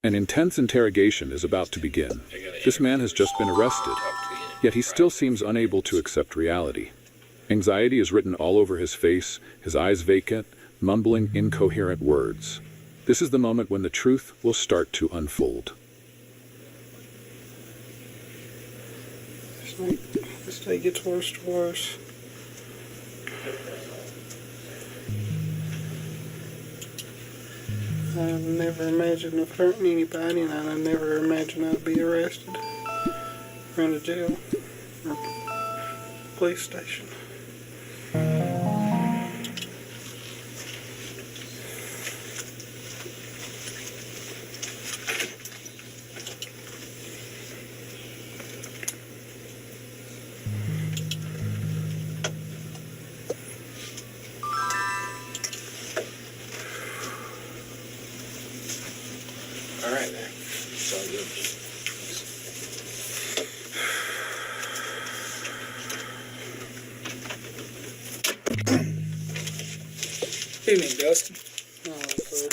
An intense interrogation is about to begin. This man has just been arrested, yet he still seems unable to accept reality. Anxiety is written all over his face, his eyes vacant, mumbling incoherent words. This is the moment when the truth will start to unfold. This day gets worse and worse. I've never imagined of hurting anybody, and I never imagined I'd be arrested or in a jail or police station. All right, man. It's all good. Evening, Dustin. Oh, sir.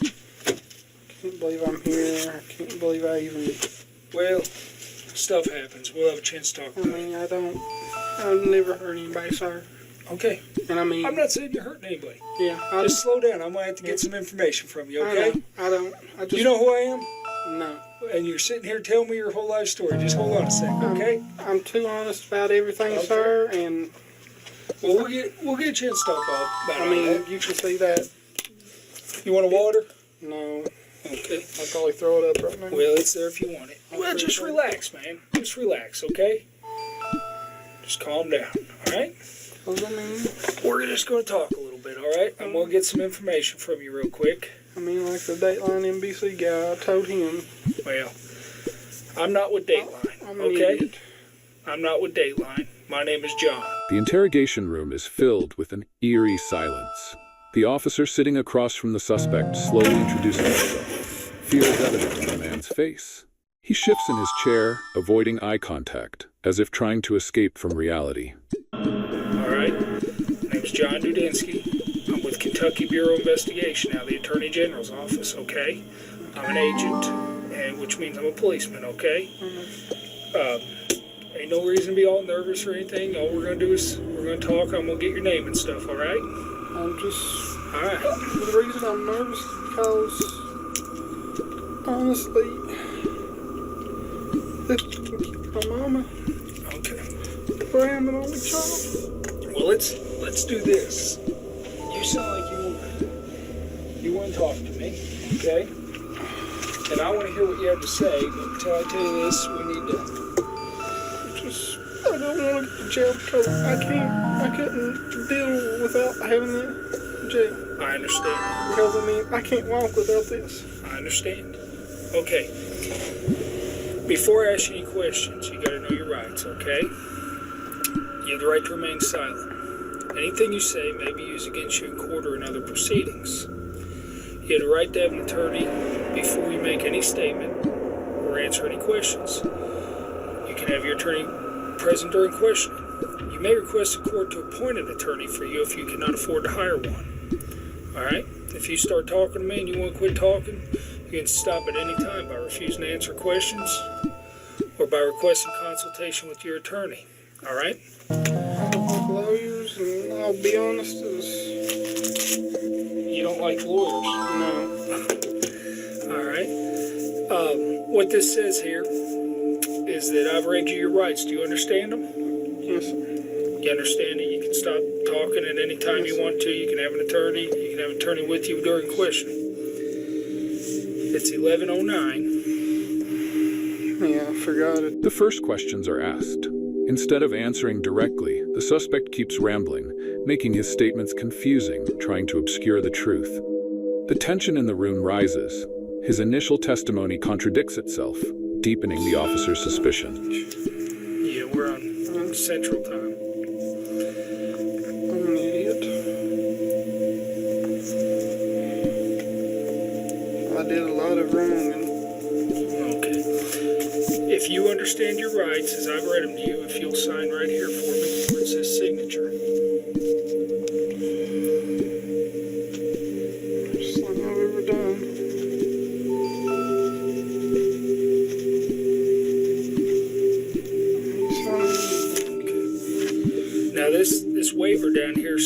I can't believe I'm here. I can't believe I even... Well, stuff happens. We'll have a chance to talk I about it. mean, I've never hurt anybody, sir. Okay. And I mean... I'm not saying you're hurting anybody. Yeah. Just slow down. I'm going to have to get some information from you, okay? I don't. I just... You know who I am? No. And you're sitting here telling me your whole life story. Just hold on a second, okay? I'm too honest about everything, Okay. sir, and... Well, we'll get a chance to talk about I all mean, that. you can see that. You want a water? No. Okay. I'll probably throw it up right now. Well, it's there if you want it. Well, just relax, man. Just relax, okay? Just calm down, all right? I mean, We're just going to talk a little bit, all right? I'm going to get some information from you real quick. like the Dateline NBC guy, I told him. Well, I'm not with Dateline, I'm an okay? idiot. I'm not with Dateline. My name is John. The interrogation room is filled with an eerie silence. The officer sitting across from the suspect slowly introduces himself. Fear is evident in the man's face. He shifts in his chair, avoiding eye contact, as if trying to escape from reality. All right? My name's John Dudinsky. I'm with Kentucky Bureau of Investigation, now the Attorney General's office, okay? I'm an agent, and which means I'm a policeman, okay? Ain't no reason to be all nervous or anything. All we're going to do is we're going to talk. I'm going to get your name and stuff, all right? I'm just... All right. The reason I'm nervous is because, honestly, my mama, Okay. I am an only child. Well, let's do this. You sound like you want to talk to me, okay? And I want to hear what you have to say, but until I tell you this, we need to... I don't want to go to jail because I couldn't deal without having the jail. I understand. Because, I mean, I can't walk without this. I understand. Okay. Before I ask you any questions, you got to know your rights, okay? You have the right to remain silent. Anything you say may be used against you in court or in other proceedings. You have the right to have an attorney before you make any statement or answer any questions. You can have your attorney present during questioning. You may request the court to appoint an attorney for you if you cannot afford to hire one. All right? If you start talking to me and you want to quit talking, you can stop at any time by refusing to answer questions or by requesting consultation with your attorney. All right? I don't like lawyers, and I'll be honest, You don't like lawyers. no. All right. What this says here is that I've read you your rights. Do you understand them? Yes, sir. You understand that you can stop talking at any time you want to. You can have an attorney. You can have an attorney with you during questioning. It's 11:09. Yeah, I forgot it. The first questions are asked. Instead of answering directly, the suspect keeps rambling, making his statements confusing, trying to obscure the truth. The tension in the room rises. His initial testimony contradicts itself, deepening the officer's suspicion. Yeah, we're on Central Time. I'm an idiot. I did a lot of wrong. Okay. If you understand your rights, as I've read them to you, if you'll sign right here for me, where it says signature. Just like I've ever done.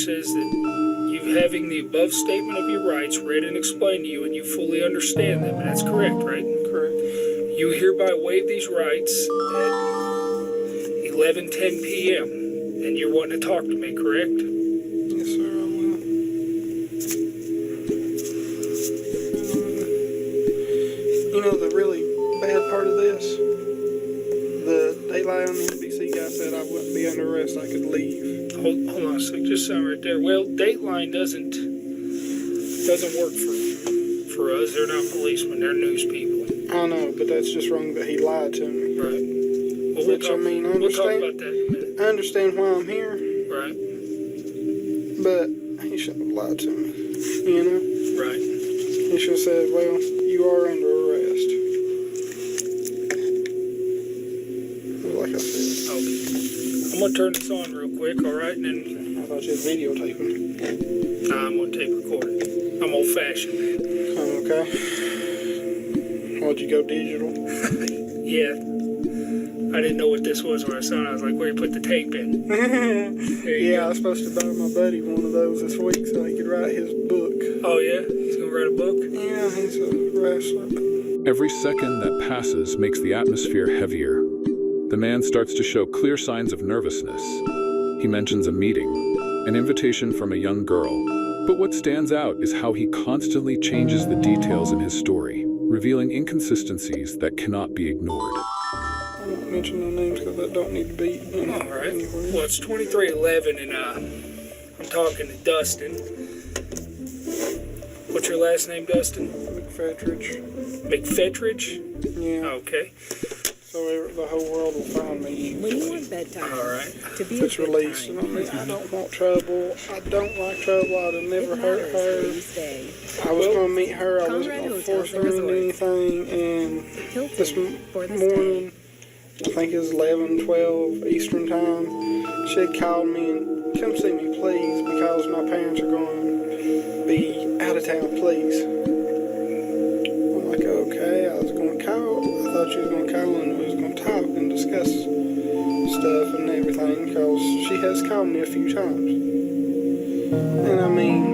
says that you having the above statement of your rights read and explained to you, and you fully understand them. That's correct, right? Correct. You hereby waive these rights at 11:10 p.m. and you're wanting to talk to me, correct? Yes, sir, I will. You know the really bad part of this? The Dateline on the NBC guy said I wouldn't be under arrest, I could leave. Hold on a second, just something right there. Well, Dateline doesn't work for us. They're not policemen, they're news people. I know, but that's just wrong that he lied to me. Right. Well, Which, I mean, I we'll talk understand. about that in a minute. I understand why I'm here, Right, but he shouldn't have lied to me. You know? right. He should have said, well, you are under arrest. Like I said. Okay. I'm going to turn this on real quick, all right? And then I thought you was videotaping. I'm going to tape record it. I'm old-fashioned, man. Okay. Why'd you go digital? Yeah. I didn't know what this was when I saw it. I was like, where you put the tape in? There you Yeah, I go. was supposed to buy my buddy one of those this week so he could write his book. Oh, yeah? He's going to write a book? Yeah, he's a wrestler. Every second that passes makes the atmosphere heavier. The man starts to show clear signs of nervousness. He mentions a meeting, an invitation from a young girl. But what stands out is how he constantly changes the details in his story, revealing inconsistencies that cannot be ignored. I won't mention no names because that don't need to be. All right. Anywhere. Well, it's 2311, and I'm talking to Dustin. What's your last name, Dustin? McFetridge. McFetridge? Yeah. Okay. So the whole world will find me. When you want bedtime All right. to be If a it's good released. time, And I mean, I don't want trouble. I don't like trouble. I'd have never it hurt matters for her. you stay. I was going to meet her. I wasn't Conrad going to Hotels force her and into anything. And this Hilton for this morning, day. I think it was 11, 12 Eastern time, she had called me and come see me please because my parents are going to be out of town, please. I'm like, okay, I was going to call. I thought she was going to call and we was going to talk and discuss stuff and everything because she has called me a few times. And I mean,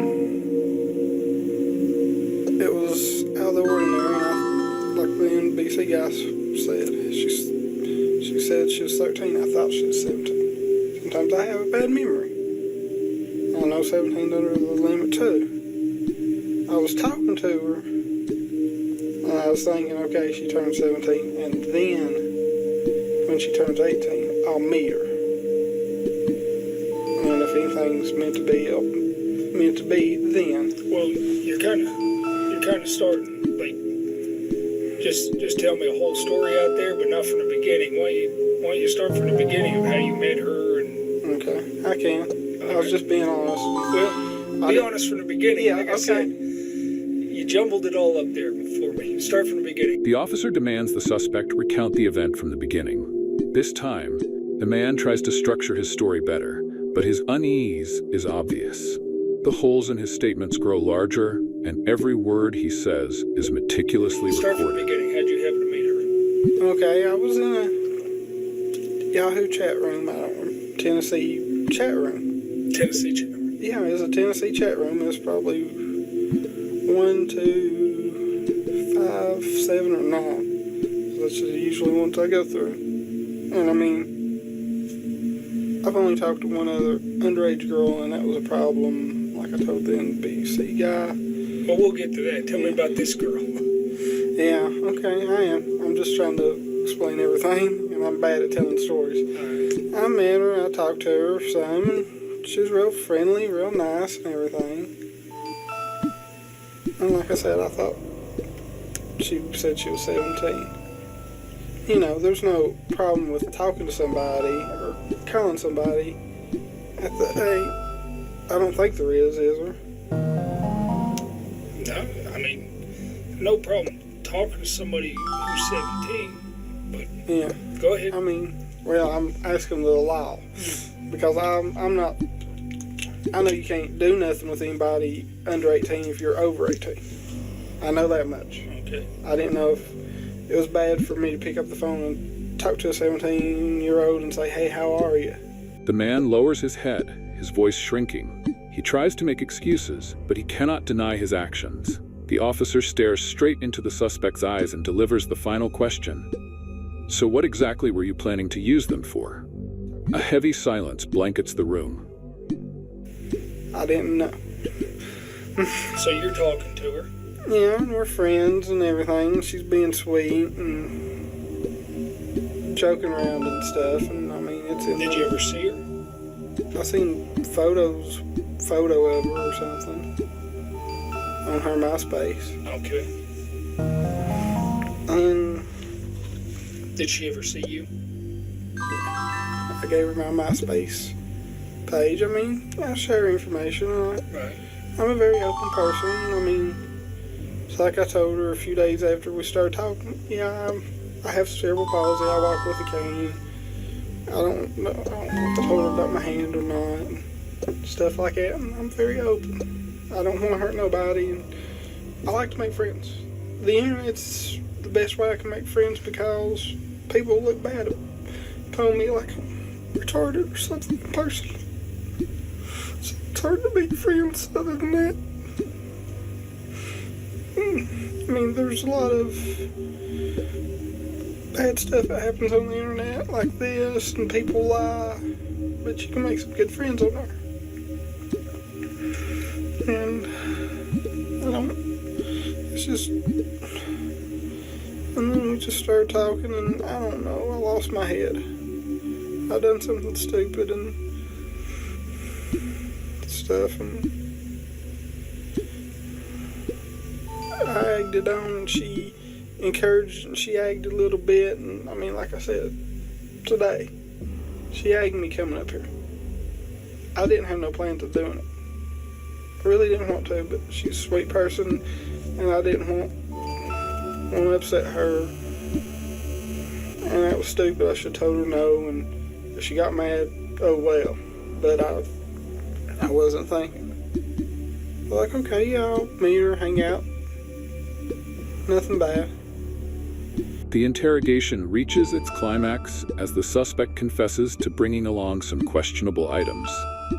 it was out of the ordinary. And like the NBC guys said, she said she was 13. I thought she was 17. Sometimes I have a bad memory. I know 17 under the limit too. I was talking to her, and I was thinking, okay, she turned 17, and then when she turns 18, I'll meet her. And if anything's meant to be, then. Well, you're kind of starting. Like, just tell me a whole story out there, but not from the beginning. Why don't you start from the beginning of how you met her? And Okay, I can. I was just being honest. well, be honest from the beginning. Yeah, like I okay. said, you jumbled it all up there for me. Start from the beginning. The officer demands the suspect recount the event from the beginning. This time, the man tries to structure his story better, but his unease is obvious. The holes in his statements grow larger, and every word he says is meticulously Start from the recorded. beginning. How'd you happen to meet her? Okay, I was in a Yahoo chat room. I don't know, Tennessee chat room. Tennessee channel. Yeah, it was a Tennessee chat room. It was probably 1, 2, 5, 7, or 9. That's the usually ones I go through. And I mean, I've only talked to one other underage girl, and that was a problem. Like I told the NBC guy. Well, we'll get to that. Tell me about this girl. Yeah, okay, I am. I'm just trying to explain everything, and I'm bad at telling stories. All right. I met her, I talked to her some, and she was real friendly, real nice and everything. And like I said, I thought she said she was 17. You know, there's no problem with talking to somebody or calling somebody at the age. I don't think there is there? No, I mean, no problem talking to somebody who's 17, but Yeah. go ahead. I mean, well, I'm asking the law because I'm not. I know you can't do nothing with anybody under 18 if you're over 18. I know that much. Okay. I didn't know if it was bad for me to pick up the phone and talk to a 17-year-old and say, "Hey, how are you?" The man lowers his head, his voice shrinking. He tries to make excuses, but he cannot deny his actions. The officer stares straight into the suspect's eyes and delivers the final question. So what exactly were you planning to use them for? A heavy silence blankets the room. I didn't know. So you're talking to her? Yeah, and we're friends and everything. She's being sweet and joking around and stuff. And I mean, it's in. Did you ever see her? I seen photo of her or something on her MySpace. Okay. And Did she ever see you? I gave her my MySpace page. I mean, I share information. Right. I'm a very open person. I mean, it's like I told her a few days after we started talking. Yeah, I have cerebral palsy. I walk with a cane. I don't know if I told her about my hand or not. Stuff like that. And I'm very open. I don't want to hurt nobody. And I like to make friends. The internet's the best way I can make friends because people look bad upon me like I'm retarded or something in person. So it's hard to make friends other than that. I mean, there's a lot of bad stuff that happens on the internet like this, and people lie, but you can make some good friends on there. And I don't, it's just, and then we just started talking, and I don't know, I lost my head. I done something stupid and stuff, and I egged it on, and she encouraged, and she egged a little bit, and I mean, like I said, today, she egged me coming up here. I didn't have no plans of doing it. I really didn't want to, but she's a sweet person, and I didn't want to upset her, and that was stupid. I should have told her no, and if she got mad, oh well, but I wasn't thinking. Like, okay, yeah, I'll meet her, hang out, nothing bad. The interrogation reaches its climax as the suspect confesses to bringing along some questionable items.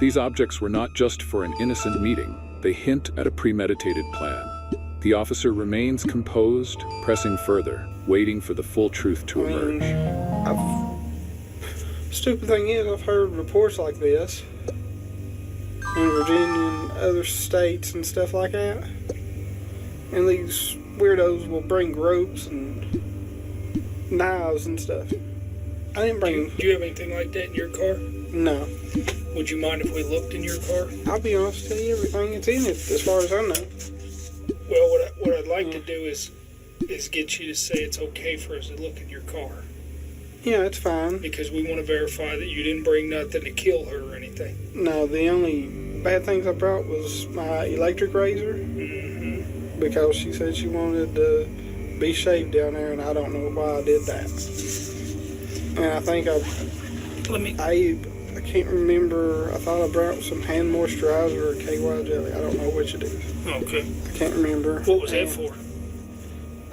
These objects were not just for an innocent meeting, they hint at a premeditated plan. The officer remains composed, pressing further, waiting for the full truth to emerge. Stupid thing is, I've heard reports like this in Virginia and other states and stuff like that. And these weirdos will bring ropes and knives and stuff. I didn't bring... Do you have anything like that in your car? No. Would you mind if we looked in your car? I'll be honest with you, everything that's in it, as far as I know. Well, what I'd like to do is get you to say it's okay for us to look in your car. Yeah, it's fine. Because we want to verify that you didn't bring nothing to kill her or anything. No, the only bad things I brought was my electric razor. Mm-hmm. Because she said she wanted to be shaved down there, and I don't know why I did that. And I think I can't remember. I thought I brought some hand moisturizer or KY jelly. I don't know which it is. Okay. I can't remember. What was that for?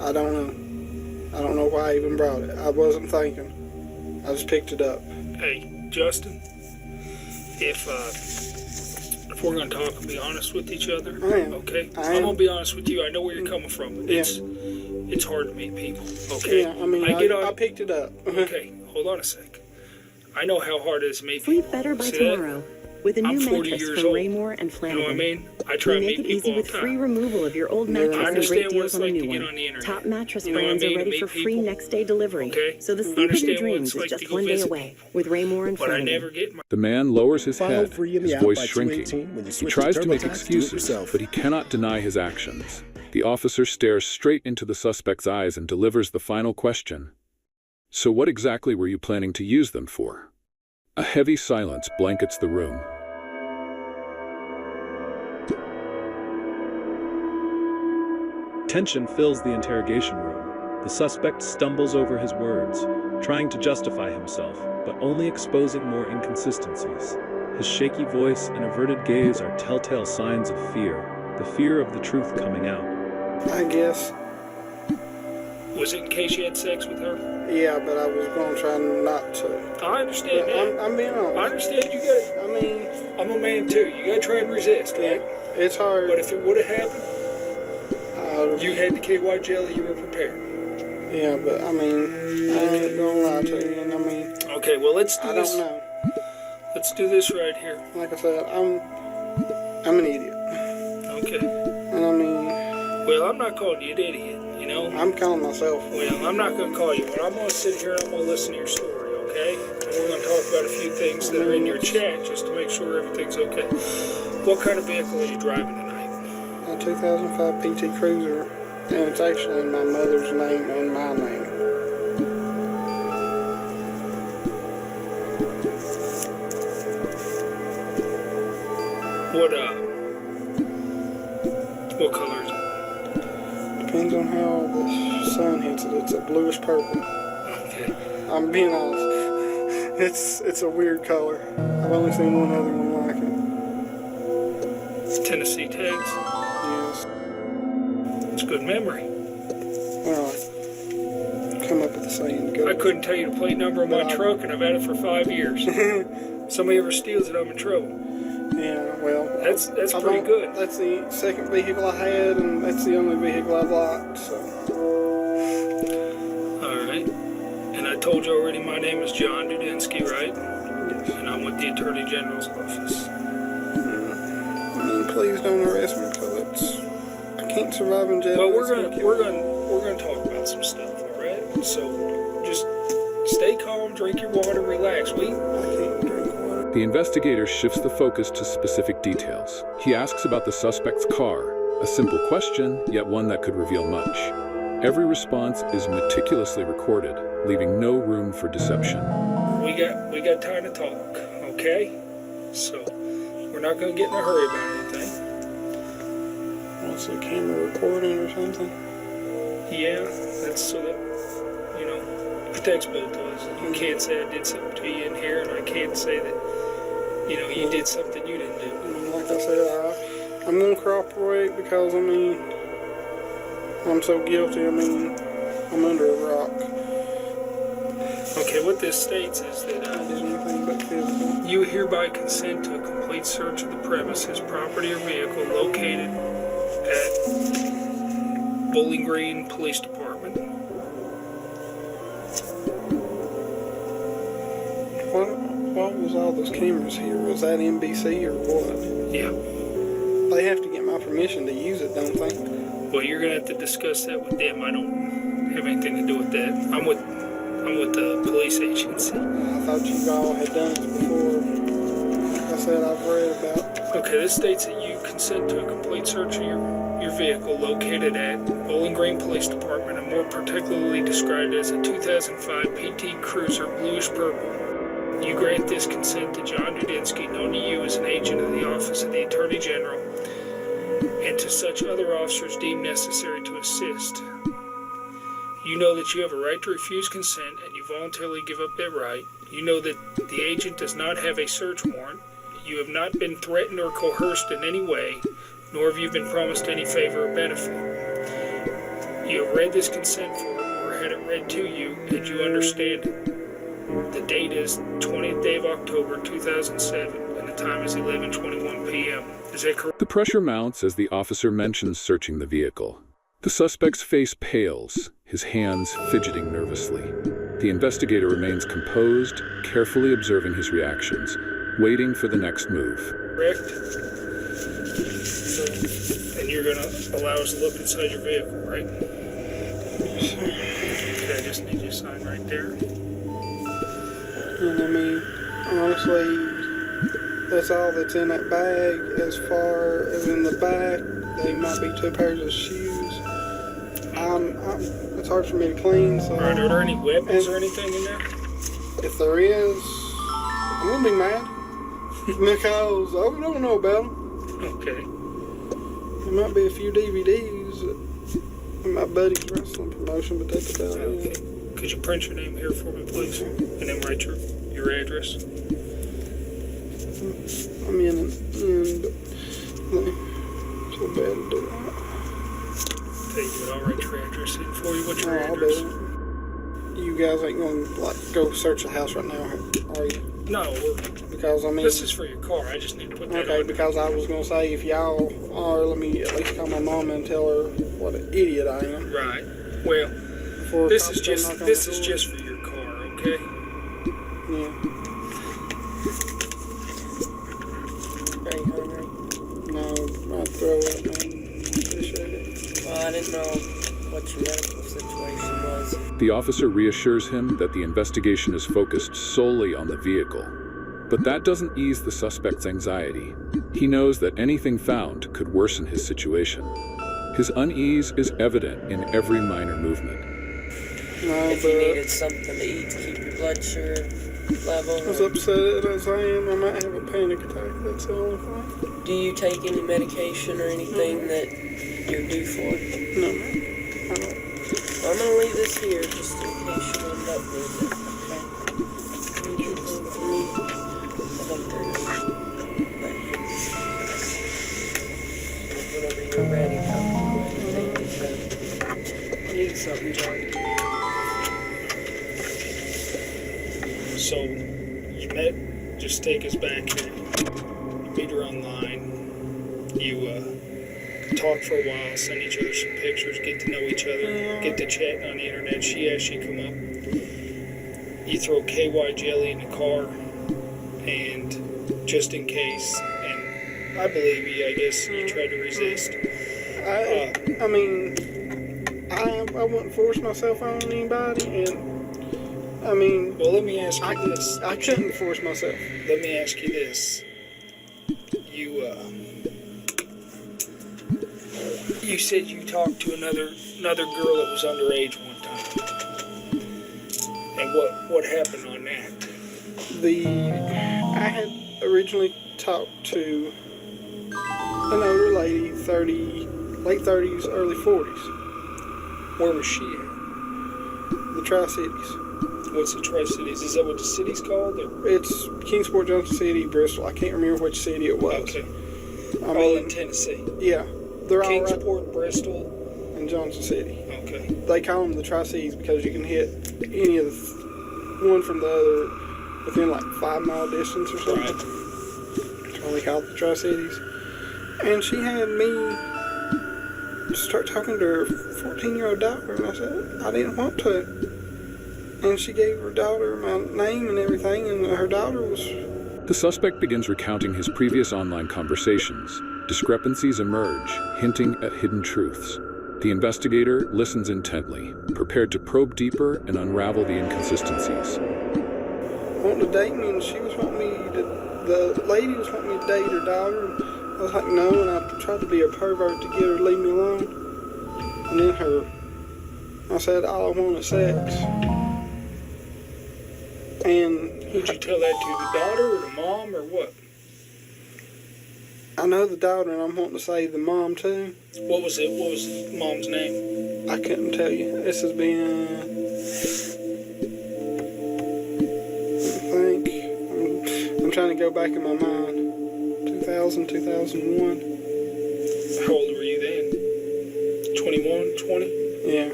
I don't know. I don't know why I even brought it. I wasn't thinking. I just picked it up. Hey, Justin, if we're going to talk and be honest with each other, I am. okay? I I'm am. going to be honest with you. I know where you're coming from. Yeah. It's hard to meet people, okay? Yeah, I mean, I picked it up. Okay, hold on a sec. I know how hard it is to meet Sleep people. better by See that? tomorrow with a I'm new 40 mattress years from old. Raymore and You Flanagan. know what I mean? I try We to make meet it easy people all with the free time. removal of your old I mattress and understand great what deals it's on a like to new get one. on the internet. Top mattress You know what I brands mean? are ready To for meet free people. next day delivery. Okay. So the I sleep of your understand what dreams it's is like just to go one day visit away people. with Raymore and But I Flanagan. never get my... The man lowers his Follow head, free in the his app voice by shrinking. 218 when you He switch tries to to make TurboTax, do it excuses, yourself. but he cannot deny his actions. The officer stares straight into the suspect's eyes and delivers the final question. So what exactly were you planning to use them for? A heavy silence blankets the room. Tension fills the interrogation room. The suspect stumbles over his words, trying to justify himself, but only exposing more inconsistencies. His shaky voice and averted gaze are telltale signs of fear, the fear of the truth coming out. I guess. Was it in case you had sex with her? Yeah, but I was going to try not to. I understand that. I'm being honest. I understand you got it. I mean, I'm a man too. You gotta try and resist, right? it's hard. But if it would have happened, you had the KY jelly, you were prepared. Yeah, but I mean, I ain't gonna lie to you, and I mean, Okay, well let's do I this. don't know. Let's do this right here. Like I said, I'm an idiot, Okay. and I mean, Well, I'm not calling you an idiot, you know? I'm calling myself. Well, I'm not gonna call you one. I'm gonna sit here and I'm gonna listen to your story, okay? And we're gonna talk about a few things that are in your chat just to make sure everything's okay. What kind of vehicle are you driving tonight? A 2005 PT Cruiser, and it's actually in my mother's name and my name. What color is it? Depends on how the sun hits it. It's a bluish purple. Okay. I'm being honest. It's a weird color. I've only seen one other one like it. Tennessee tags. Yes. It's good memory. Well, I come up with the saying. Go. I couldn't tell you the plate number of my truck, and I've had it for 5 years. Somebody ever steals it, I'm in trouble. Yeah, well, That's pretty good. That's the second vehicle I had, and that's the only vehicle I've liked. So. All right. And I told you already, my name is John Dudinsky, right? Yes. And I'm with the Attorney General's office. I mean, please don't arrest me, because I can't survive in jail. Well, It's we're kill me. gonna talk about some stuff, all right? So just stay calm, drink your water, relax. I can't drink water. The investigator shifts the focus to specific details. He asks about the suspect's car, a simple question, yet one that could reveal much. Every response is meticulously recorded, leaving no room for deception. We got time to talk, okay? So we're not gonna get in a hurry about anything. What's the camera recording or something? Yeah, that's so that protects both of us. You can't say I did something to you in here, and I can't say that you did something you didn't I do. mean, like I said, I'm gonna cooperate because I mean, I'm so guilty. I mean, I'm under a rock. Okay, what this states is that I did anything but physical. you hereby consent to a complete search of the premises, property, or vehicle located at Bowling Green Police Department. What was all those cameras here? Was that NBC or what? Yeah. They have to get my permission to use it, don't they? Well, you're gonna have to discuss that with them. I don't have anything to do with that. I'm with the police agency. I thought you all had done it before. Like I said, I've read about. Okay, this states that you consent to a complete search of your vehicle located at Bowling Green Police Department, and more particularly described as a 2005 PT Cruiser, bluish purple. You grant this consent to John Dudinsky, known to you as an agent of the Office of the Attorney General, and to such other officers deemed necessary to assist. You know that you have a right to refuse consent, and you voluntarily give up that right. You know that the agent does not have a search warrant. You have not been threatened or coerced in any way, nor have you been promised any favor or benefit. You have read this consent form or had it read to you, and you understand it. The date is 20th day of October 2007, and the time is 11:21 p.m. Is that correct? The pressure mounts as the officer mentions searching the vehicle. The suspect's face pales, his hands fidgeting nervously. The investigator remains composed, carefully observing his reactions, waiting for the next move. Correct? So, and you're going to allow us to look inside your vehicle, right? Okay, I just need you to sign right there. And I mean, honestly, that's all that's in that bag. As far as in the back, they might be 2 pairs of shoes. It's hard for me to clean, so. All right, are there any weapons or anything in there? If there is, I'm gonna be mad because we don't know about them. Okay. There might be a few DVDs in my buddy's wrestling promotion, but that's about Okay. it. Could you print your name here for me, please? And then write your address. I'm in, but so bad to do that. Tell you what, I'll write your address in for you. What's No, your I'll address? do it. You guys ain't gonna like go search the house right now, are you? No, Because I mean, this is for your car. I just need to put that okay. on. Because I was gonna say if y'all are, let me at least call my mom and tell her what an idiot I am. Right. Well, Before this cops is come just knock on this the is door. just for your car, okay? Yeah. Are you hungry? No, I'd throw it, man. Appreciate it. Well, I didn't know what your medical situation was. The officer reassures him that the investigation is focused solely on the vehicle. But that doesn't ease the suspect's anxiety. He knows that anything found could worsen his situation. His unease is evident in every minor movement. No, If you but needed something to eat to keep your blood sugar level. as upset as I am, I might have a panic attack. That's the only thing. Do you take any medication or anything that you're due for? No, man. I don't. I'm gonna leave this here just in case you end up with it. Okay. Whenever you're ready, I'll take these out. I need something, John. So you met. Just take us back here. You meet her online. You talk for a while, send each other some pictures, get to know each other, get to chatting on the internet. She asks you to come up. You throw KY jelly in the car, and just in case, and I believe you. I guess you tried to resist. I mean, I wouldn't force myself on anybody, and I mean, Well, let me ask you this. I couldn't force myself. Let me ask you this. You said you talked to another girl that was underage one time. And what happened on that? I had originally talked to an older lady, late 30s, early 40s, Where was she at? the Tri-Cities. What's the Tri-Cities? Is that what the city's called? Or? It's Kingsport, Johnson City, Bristol. I can't remember which city it was. Okay. I All mean, in Tennessee. yeah, they're all right Kingsport, Bristol. in Johnson City. Okay. They call them the Tri-Cities because you can hit any of one from the other within like 5 mile distance or something. Right. That's why they call it the Tri-Cities. And she had me start talking to her 14-year-old daughter, and I said I didn't want to. And she gave her daughter my name and everything, and her daughter was. The suspect begins recounting his previous online conversations. Discrepancies emerge, hinting at hidden truths. The investigator listens intently, prepared to probe deeper and unravel the inconsistencies. Wanting to date me, and she was wanting me to. The lady was wanting me to date her daughter, and I was like, no, and I tried to be a pervert to get her to leave me alone. And then I said, all I want is sex. And Would you tell that to the daughter or the mom or what? I know the daughter, and I'm wanting to say the mom too. What was it? What was mom's name? I couldn't tell you. This has been, I think, I'm trying to go back in my mind. 2000, 2001. How old were you then? 21, 20? Yeah.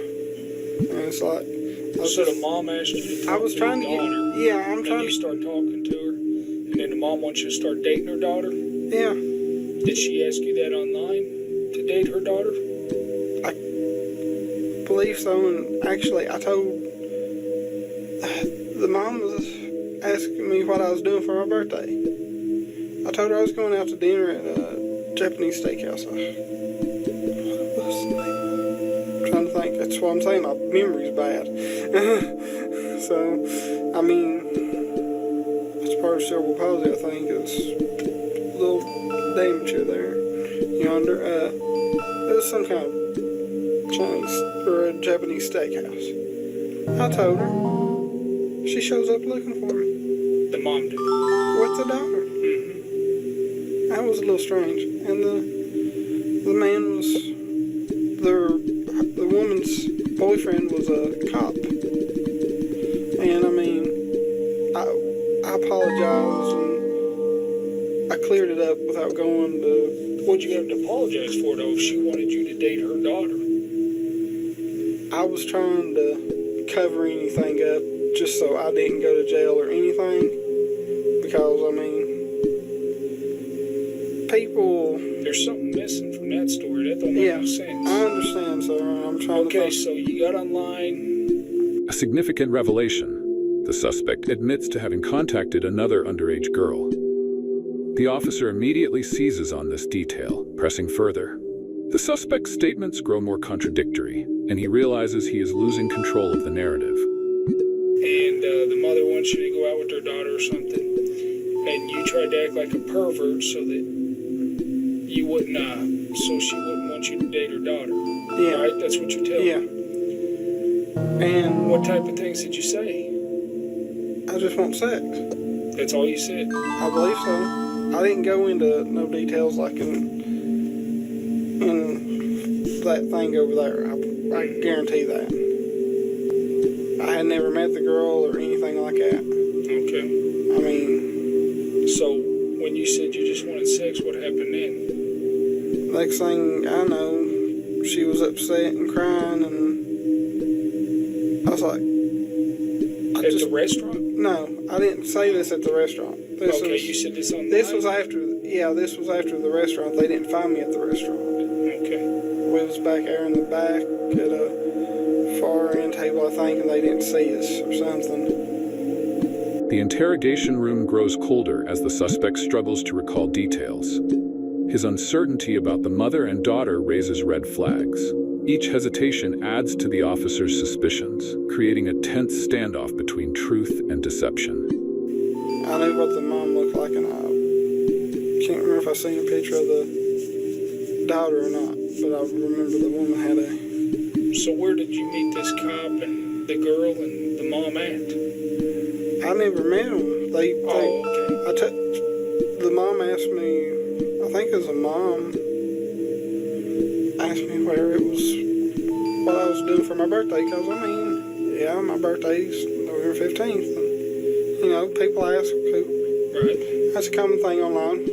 And it's like, So the mom asked you to talk I was to trying your to get, daughter, yeah, I'm and trying you to, start talking to her, and then the mom wants you to start dating her daughter? yeah. Did she ask you that online to date her daughter? I believe so, and actually I told, the mom was asking me what I was doing for my birthday. I told her I was going out to dinner at a Japanese steakhouse. I'm trying to think. That's what I'm saying. My memory's bad. So, I mean, it's part of cerebral palsy, I think. It's a little damage there. Yonder. It was some kind of Chinese or a Japanese steakhouse. I told her. She shows up looking for me. The mom did. With the daughter. That was a little strange. And the man was, the woman's boyfriend was a cop. And I mean, I apologized and I cleared it up without going to. What'd you have to apologize for, though, if she wanted you to date her daughter? I was trying to cover anything up just so I didn't go to jail or anything. Because, I mean, people... There's something missing from that story. That don't make no sense. I understand, sir. I'm trying to... Okay, so you got online. A significant revelation. The suspect admits to having contacted another underage girl. The officer immediately seizes on this detail, pressing further. The suspect's statements grow more contradictory, and he realizes he is losing control of the narrative. And the mother wants you to go out with her daughter or something, and you tried to act like a pervert so that you wouldn't, so she wouldn't want you to date her daughter. Yeah. Right? That's what you tell Yeah. me. And What type of things did you say? I just want sex. That's all you said? I believe so. I didn't go into no details like in that thing over there. I guarantee that. I had never met the girl or anything like that. Okay. I mean, So, when you said you just wanted sex, what happened then? next thing I know, she was upset and crying, and I was like, At the restaurant? no, I didn't say this at the restaurant. Okay, you said this online? This was after the restaurant. They didn't find me at the restaurant. Okay. We was back there in the back at a far end table, I think, and they didn't see us or something. The interrogation room grows colder as the suspect struggles to recall details. His uncertainty about the mother and daughter raises red flags. Each hesitation adds to the officer's suspicions, creating a tense standoff between truth and deception. I knew what the mom looked like, and I can't remember if I seen a picture of the daughter or not, but I remember the woman had a... So where did you meet this cop and the girl and the mom at? I never met them. Okay. The mom asked me, I think it was a mom, asked me where it was, what I was doing for my birthday, because, I mean, yeah, my birthday's November 15th, and, you know, people ask, Right. that's a common thing online.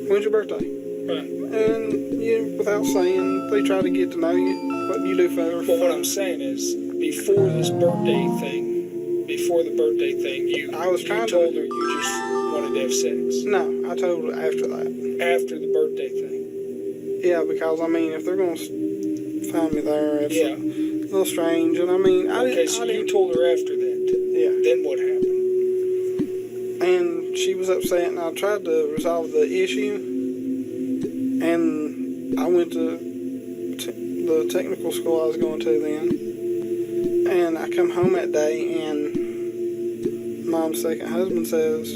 When's your birthday? Right. And, you, without saying, they try to get to know you, what you do for But what I'm saying is, before the birthday thing, I was trying you told her you just wanted to have sex. No, I told her after that. After the birthday thing. Yeah, because, I mean, if they're going to find me there, it's Yeah. a little strange, and I mean, I Okay, so you told her after that. Yeah. Then what happened? And she was upset, and I tried to resolve the issue, and I went to the technical school I was going to then, and I come home that day, and Mom's second husband says,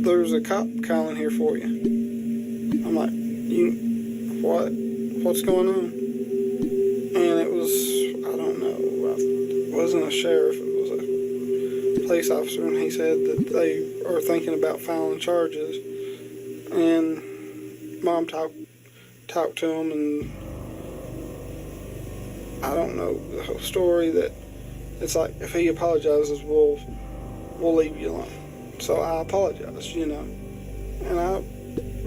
there's a cop calling here for you. I'm like, what's going on? And it was, I don't know, it wasn't a sheriff, it was a police officer, and he said that they are thinking about filing charges. And Mom talked to him, and I don't know the whole story, that it's like, if he apologizes, we'll leave you alone. So I apologized, you know, and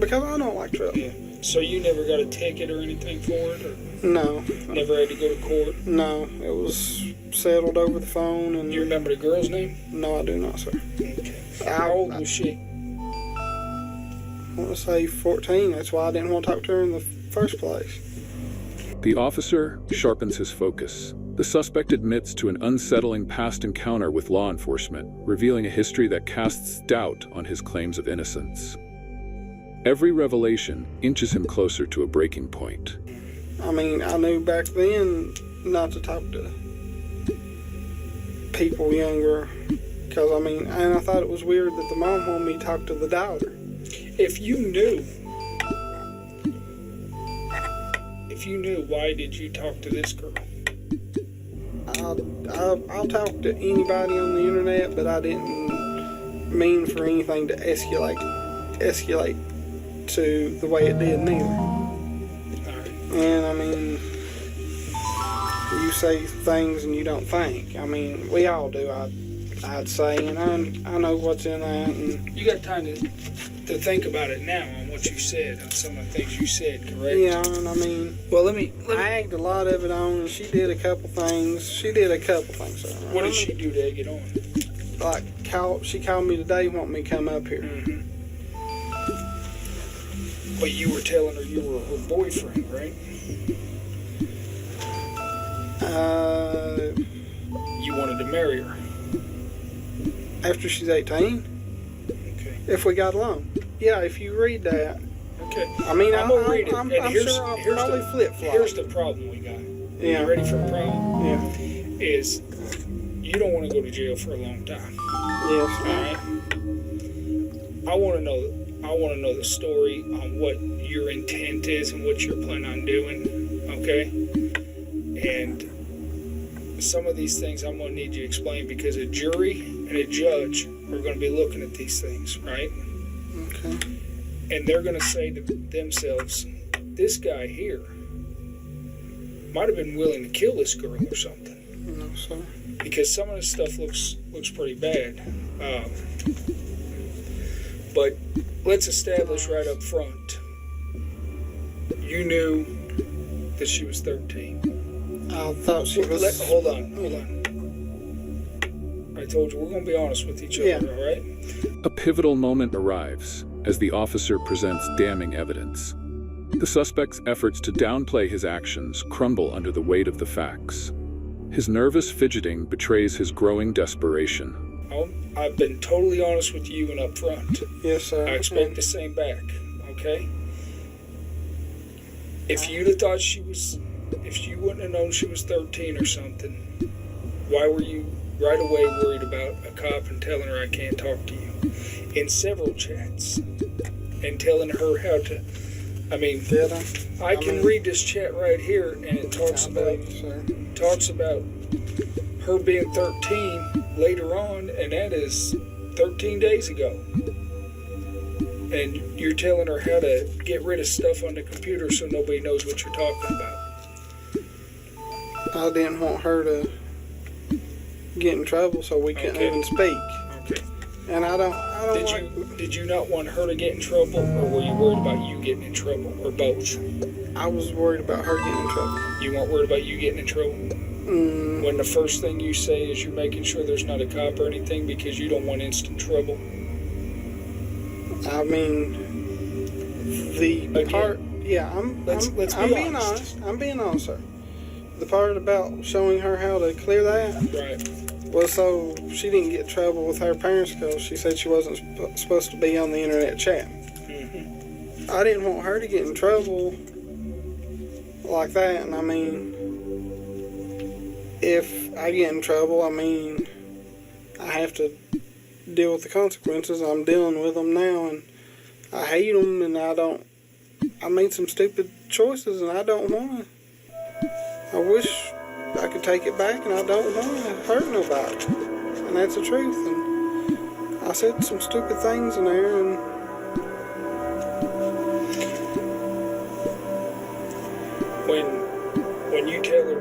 because I don't like trouble. Yeah. So you never got a ticket or anything for it? Or No. never had to go to court? No, it was settled over the phone. And Do you remember the girl's name? No, I do not, sir. Okay. How old was she? I want to say 14. That's why I didn't want to talk to her in the first place. The officer sharpens his focus. The suspect admits to an unsettling past encounter with law enforcement, revealing a history that casts doubt on his claims of innocence. Every revelation inches him closer to a breaking point. I mean, I knew back then not to talk to people younger, because, I mean, and I thought it was weird that the mom wanted me to talk to the daughter. If you knew, why did you talk to this girl? I'll talk to anybody on the internet, but I didn't mean for anything to escalate to the way it did neither. Alright. And I mean, you say things and you don't think. I mean, we all do. I'd say, and I know what's in that. And You got time to think about it now on what you said, on some of the things you said, correct? yeah, and I mean, Well, let me. I egged a lot of it on, and she did a couple things. So, What did she do to egg it on? like she called me today, wanting me to come up here. Mm-hmm. But you were telling her you were her boyfriend, right? You wanted to marry her. After she's 18, Okay. if we got along. Yeah, if you read that. Okay. I mean, I'm gonna read it. I'm and here's, sure I'll here's probably the, flip-flop. Here's the problem we got. Yeah. You ready for the problem? Yeah. Is you don't want to go to jail for a long time. Yes. All right. I want to know. I want to know the story on what your intent is and what you're planning on doing. Okay. And some of these things I'm going to need you to explain because a jury and a judge are going to be looking at these things, right? Okay. And they're going to say to themselves, this guy here might have been willing to kill this girl or something. No, sir. Because some of this stuff looks pretty bad. But let's establish right up front. You knew that she was 13. I thought she was. Hold on. I told you, we're going to be honest with each other, Yeah. all right? A pivotal moment arrives as the officer presents damning evidence. The suspect's efforts to downplay his actions crumble under the weight of the facts. His nervous fidgeting betrays his growing desperation. I've been totally honest with you and up front. Yes, sir. I expect the same back, okay? If you'd have thought if you wouldn't have known she was 13 or something, why were you right away worried about a cop and telling her I can't talk to you? In several chats. And telling her how to, I mean, Did I? I can read this chat right here and it talks I about believe you, sir. her being 13 later on, and that is 13 days ago. And you're telling her how to get rid of stuff on the computer so nobody knows what you're talking about. I didn't want her to get in trouble, so we couldn't Okay. even speak. Okay. And I don't Did you not want her to get in trouble, or were you worried about you getting in trouble, or both? I was worried about her getting in trouble. You weren't worried about you getting in trouble? When the first thing you say is you're making sure there's not a cop or anything because you don't want instant trouble? I mean, the Again, part. Yeah, I'm let's be being honest. honest. I'm being honest, sir. The part about showing her how to clear that Right. was so she didn't get in trouble with her parents because she said she wasn't supposed to be on the internet chat. Mm-hmm. I didn't want her to get in trouble like that, and I mean, if I get in trouble, I mean, I have to deal with the consequences. I'm dealing with them now, and I hate them, and I made some stupid choices, and I don't want to. I wish I could take it back, and I don't want to hurt nobody, and that's the truth. And I said some stupid things in there, and When you tell her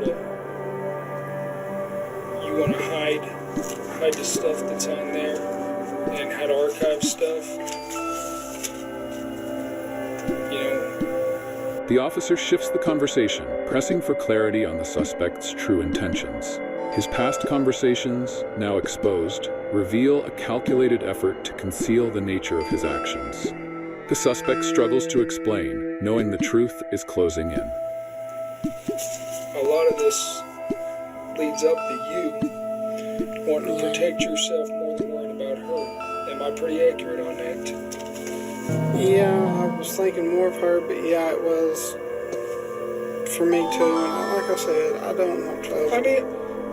you want to hide the stuff that's on there and how to archive stuff, you know, The officer shifts the conversation, pressing for clarity on the suspect's true intentions. His past conversations, now exposed, reveal a calculated effort to conceal the nature of his actions. The suspect struggles to explain, knowing the truth is closing in. a lot of this leads up to you wanting to protect yourself more than worrying about her. Am I pretty accurate on that? yeah, I was thinking more of her, but yeah, it was for me too. And like I said, I don't want trouble. I mean,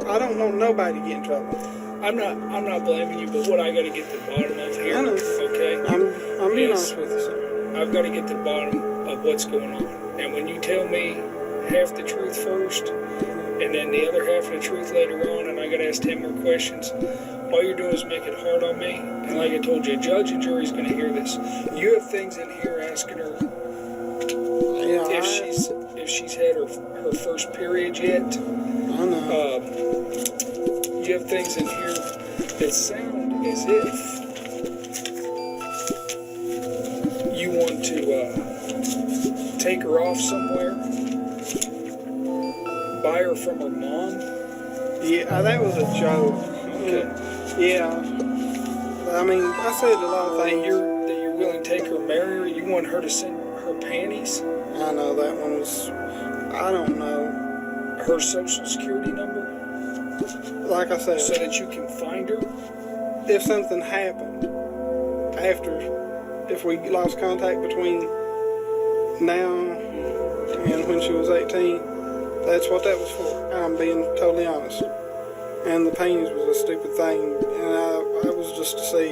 I don't want nobody to get in trouble. I'm not blaming you, but what I got to get to the bottom of here, I know. okay? I'm being Yes. honest with you, sir. I've got to get to the bottom of what's going on. And when you tell me half the truth first, and then the other half of the truth later on, and I got to ask 10 more questions, all you're doing is make it hard on me. And like I told you, a judge and jury's going to hear this. You have things in here asking her Yeah, if she's had her first period yet. I know. You have things in here It sounded as if you want to take her off somewhere, buy her from her mom. Yeah, that was a joke. Okay. Yeah. I mean, I said a lot of That things. you're willing to take her, marry her. You want her to send her panties, I know that one was, I don't know. her social security number, Like I said, so that you can find her. if something happened if we lost contact between now and when she was 18, that's what that was for. I'm being totally honest. And the paintings was a stupid thing, and I was just to see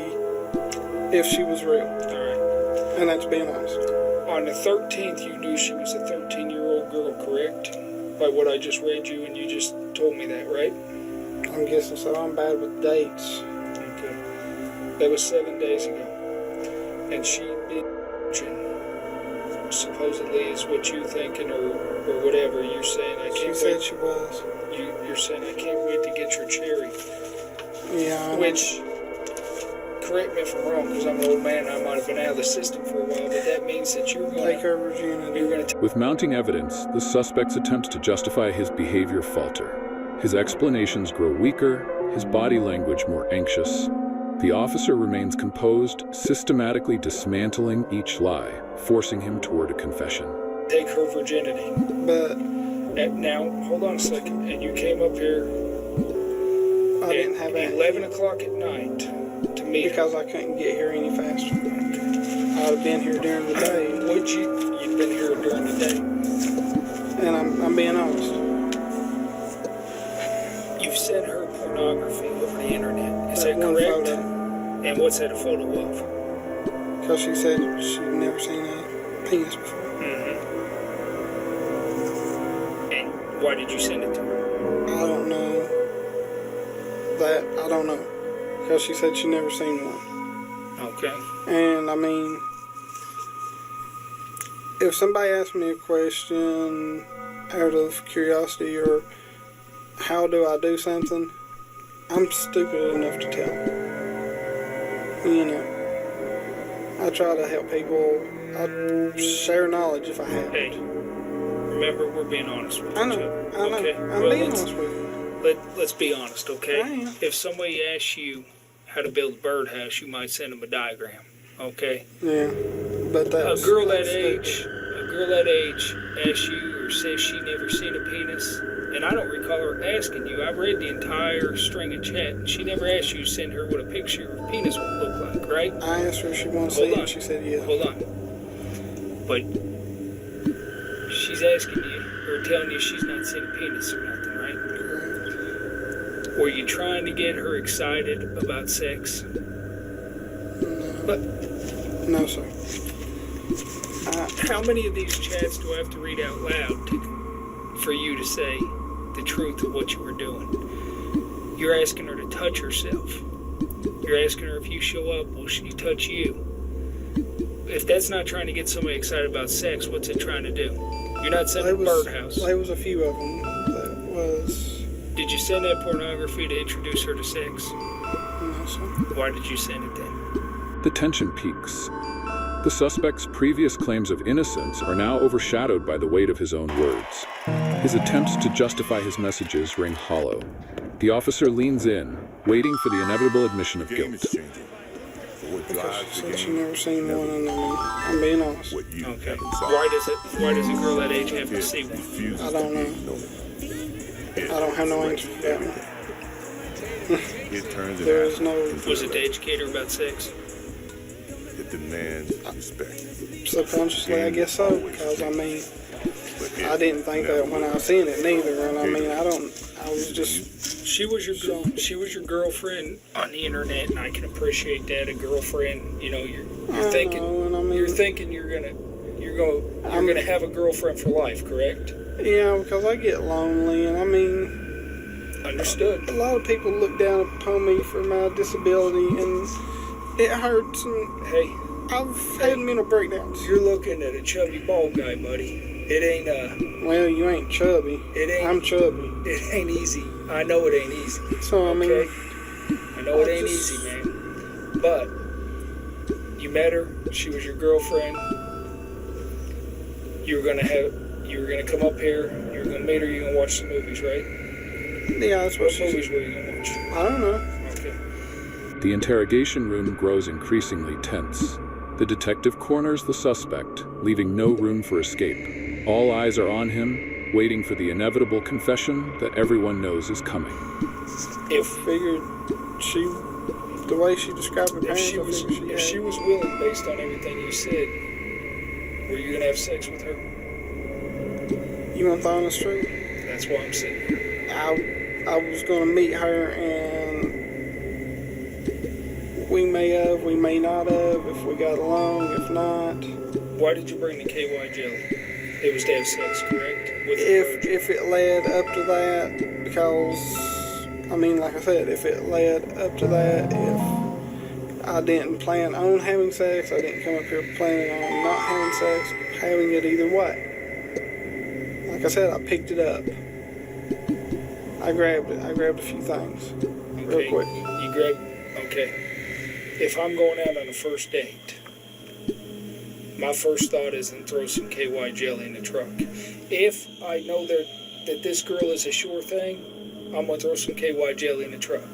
if she was real. All And that's being honest. right. On the 13th, you knew she was a 13-year-old girl, correct? By what I just read you, and you just told me that, right? I'm guessing so. I'm bad with dates. Okay. That was 7 days ago. And she did, supposedly is what you thinking, or whatever. You're saying, I She can't said wait. she was. You're saying, I can't wait to get your cherry. Yeah. I know. Which, correct me if I'm wrong, because I'm an old man, I might have been out of the system for a while, but that means that you're going Take her virginity. to With mounting evidence, the suspect's attempts to justify his behavior falter. His explanations grow weaker, his body language more anxious. The officer remains composed, systematically dismantling each lie, forcing him toward a confession. take her virginity. But Now, hold on a second. And you came up here I didn't at have that 11 o'clock at night to meet her. because I couldn't get here any faster. I'd have been here during the day, Would you'd been here during the day. and I'm being honest. You've sent her pornography over the internet. Is that One correct? photo. And what's that a photo of? Because she said she'd never seen a penis before. And why did you send it to her? I don't know. I don't know. Because she said she'd never seen one. Okay. And I mean, if somebody asks me a question out of curiosity or how do I do something, I'm stupid enough to tell. You know, I try to help people. I share knowledge if I have Hey, it. remember, we're being honest with I each know, other. I know. Okay? I'm Well, being let's- honest with you. Let's be honest, okay? I am. If somebody asks you how to build a birdhouse, you might send them a diagram, okay? Yeah, but that's A girl that that's age asks you or says she never seen a penis, and I don't recall her asking you. I've read the entire string of chat, and she never asked you to send her what a picture of a penis would look like, right? I asked her if she wanted to Hold see it, on. and she said yeah. Hold on. But she's asking you or telling you she's not seen a penis or nothing, right? Were you trying to get her excited about sex? But No, sir. how many of these chats do I have to read out loud for you to say the truth of what you were doing? You're asking her to touch herself. You're asking her if you show up, will she touch you? If that's not trying to get somebody excited about sex, what's it trying to do? You're not sending a birdhouse. There was a few of them that was. Did you send that pornography to introduce her to sex? No, sir. Why did you send it then? The tension peaks. The suspect's previous claims of innocence are now overshadowed by the weight of his own words. His attempts to justify his messages ring hollow. The officer leans in, waiting for the inevitable admission of Game is guilt. changing. For what Because drives she the said she game, never seen one, and I'm being honest. what you Okay. have inside. Why does a girl that age have to It see one? refuses I don't to know. ignore. I don't have no answer for that one. It turns an There is action no. into Was a it to educate her about sex? It demands respect. Subconsciously, I guess so, because I mean, But I didn't think that when I seen it neither, and I mean, I was just, She was your girlfriend on the internet, and I can appreciate that. A girlfriend, you know, you're I thinking know, and I mean, you're thinking you're gonna have a girlfriend for life, correct? yeah, because I get lonely, and I mean, Understood. a lot of people look down upon me for my disability, and it hurts, and Hey, I've had mental breakdowns. you're looking at a chubby bald guy, buddy. It ain't Well, you ain't chubby. it ain't I'm chubby. it ain't easy. I know it ain't easy. So I mean, Okay. I know it I ain't just- easy, man. But you met her. She was your girlfriend. You were gonna come up here. You were gonna meet her. You were gonna watch some movies, right? Yeah, that's what What she movies said. were you gonna watch? I don't know. Okay. The interrogation room grows increasingly tense. The detective corners the suspect, leaving no room for escape. All eyes are on him, waiting for the inevitable confession that everyone knows is coming. If Figured the way she described her if parents, she I was figured if she was willing, based on everything you said, were you gonna have sex with her? You want the honest truth? That's why I'm sitting here. I was going to meet her, and we may not have, if we got along, if not. Why did you bring the KY jelly? It was to have sex, correct? With the virgin. If it led up to that, because, I mean, like I said, if it led up to that, if I didn't plan on having sex, I didn't come up here planning on not having sex, having it either way. Like I said, I picked it up. I grabbed it. I grabbed a few things real quick. You grab. Okay. If I'm going out on a first date, my first thought is to throw some KY jelly in the truck. If I know that this girl is a sure thing, I'm gonna throw some KY jelly in the truck.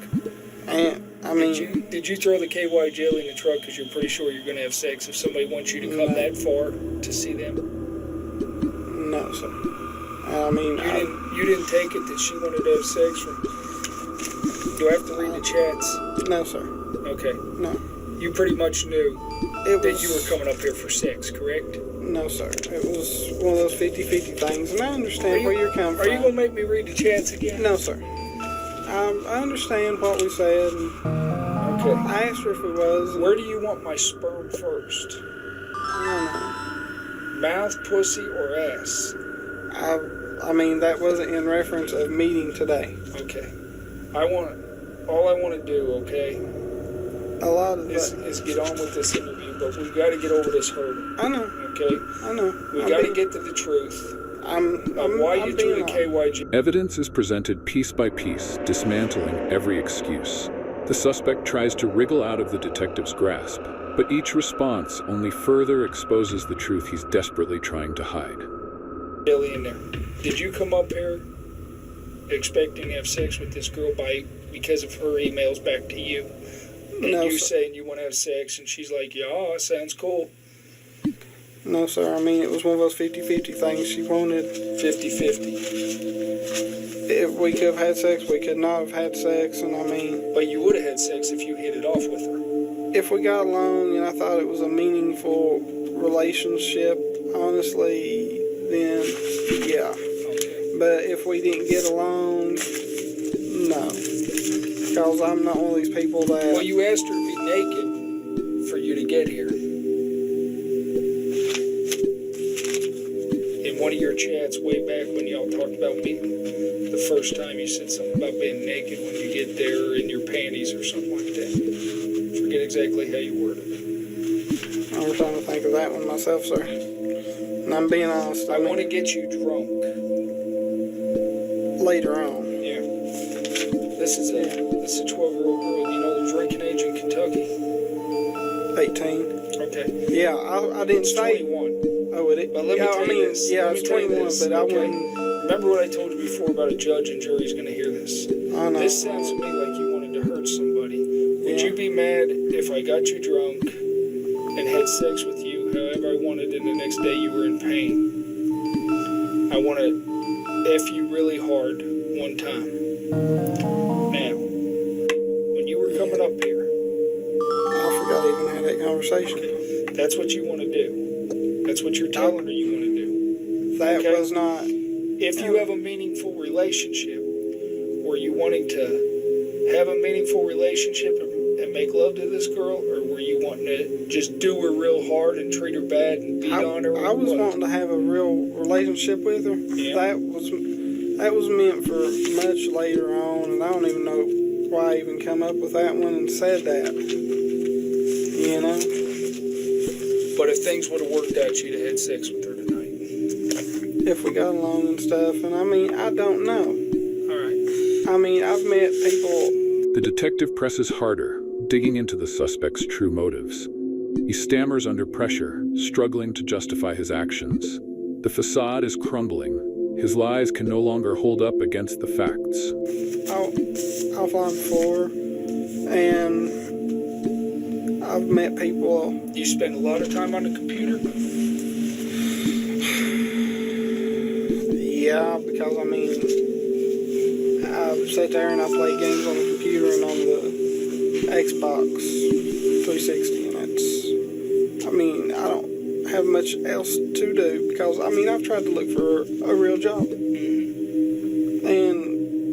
And I mean, Did you throw the KY jelly in the truck because you're pretty sure you're gonna have sex if somebody wants you to come that far to see them? no, sir. I mean, You didn't take it that she wanted to have sex from. Do I have to read the chats? no, sir. Okay. No. You pretty much knew It that was, you were coming up here for sex, correct? No, sir. It was one of those 50-50 things, and I understand where you're coming from. Are you gonna make me read the chats again? No, sir. I understand what we said, and Okay. I asked her if it was. And Where do you want my sperm first? I Mouth, pussy, or ass? don't know. I mean, that wasn't in reference of meeting today. Okay. All I want to do, okay, A lot of is that. get on with this interview, but we've got to get over this hurdle, I know. okay? I know. We got to get to the truth of why you threw the KYG. Evidence is presented piece by piece, dismantling every excuse. The suspect tries to wriggle out of the detective's grasp, but each response only further exposes the truth he's desperately trying to hide. Jelly in there. Did you come up here expecting to have sex with this girl because of her emails back to you? And No, you sir. saying you want to have sex, and she's like, yeah, sounds cool. No, sir. I mean, it was one of those 50-50 things. She wanted. 50-50. If we could have had sex, we could not have had sex, and I mean, But you would have had sex if you hit it off with her. if we got along and I thought it was a meaningful relationship, honestly, then yeah. Okay. But if we didn't get along, no. Because I'm not one of these people that. Well, you asked her to be naked for you to get here. In one of your chats way back when y'all talked about me, the first time you said something about being naked when you get there in your panties or something like that. Forget exactly how you worded it. I'm trying to think of that one myself, sir. And I'm being honest. I want to get you drunk. Later on. Yeah. This is a 12-year-old girl. You know the drinking age in Kentucky? 18. Okay. Yeah, I didn't It's say. 21. Oh, it is. But let me Yeah, tell I you mean, this. yeah, Let me it's tell you 21, this, but I okay? wouldn't. Remember what I told you before about a judge and jury's going to hear this? I know. This sounds to me like you wanted to hurt somebody. Would Yeah. you be mad if I got you drunk and had sex with you however I wanted and the next day you were in pain? I want to F you really hard one time. Now, when you were coming up here, I forgot I even had that conversation. that's what you want to do. That's what you're telling her you want to do. That Okay. was not. If you have a meaningful relationship, were you wanting to have a meaningful relationship and make love to this girl, or were you wanting to just do her real hard and treat her bad and beat on her? I was What? wanting to have a real relationship with her. Yeah. That was meant for much later on, and I don't even know why I even come up with that one and said that. You know? But if things would have worked out, you'd have had sex with her tonight. If we got along and stuff, and I mean, I don't know. All right. I mean, I've met people. The detective presses harder, digging into the suspect's true motives. He stammers under pressure, struggling to justify his actions. The facade is crumbling. His lies can no longer hold up against the facts. I've lied before, and I've met people. You spend a lot of time on the computer? Yeah, because I mean, I sit there and I play games on the computer and on the Xbox 360, and I mean, I don't have much else to do because, I mean, I've tried to look for a real job, and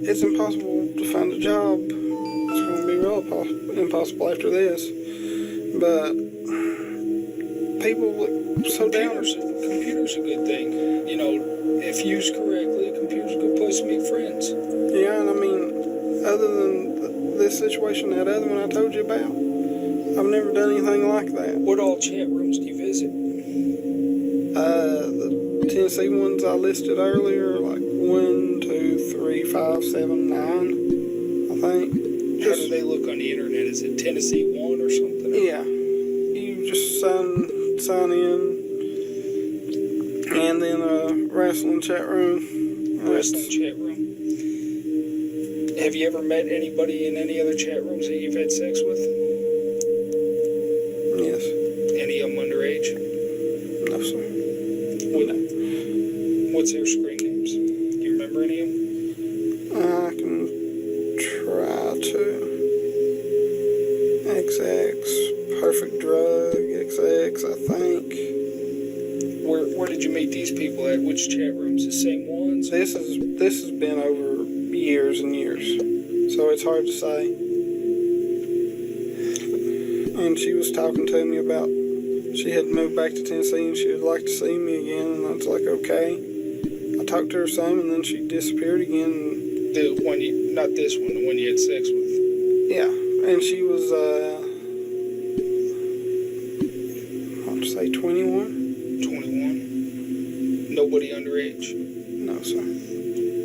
it's impossible to find a job. It's going to be real impossible after this, but people look so down. Computer's a good thing. You know, if used correctly, a computer's a good place to meet friends. Yeah, and I mean, other than this situation, that other one I told you about, I've never done anything like that. What all chat rooms do you visit? The Tennessee ones I listed earlier, like 1, 2, 3, 5, 7, 9, I think. How do they look on the internet? Is it Tennessee 1 or something? Yeah, you just sign in, and then a wrestling chat room. Wrestling chat room. Have you ever met anybody in any other chat rooms that you've had sex with? Yes. Any of them underage? No, sir. What's their screen names? Do you remember any of them? I can try to. XX, Perfect Drug, XX, I think. Where did you meet these people at? Which chat rooms? The same ones? This has been over years and years, so it's hard to say. And she was talking to me about she had moved back to Tennessee and she would like to see me again, and I was like, okay. I talked to her some, and then she disappeared again. The one not this one, the one you had sex with. Yeah, and she was, I want to say 21. 21. Nobody underage. No, sir.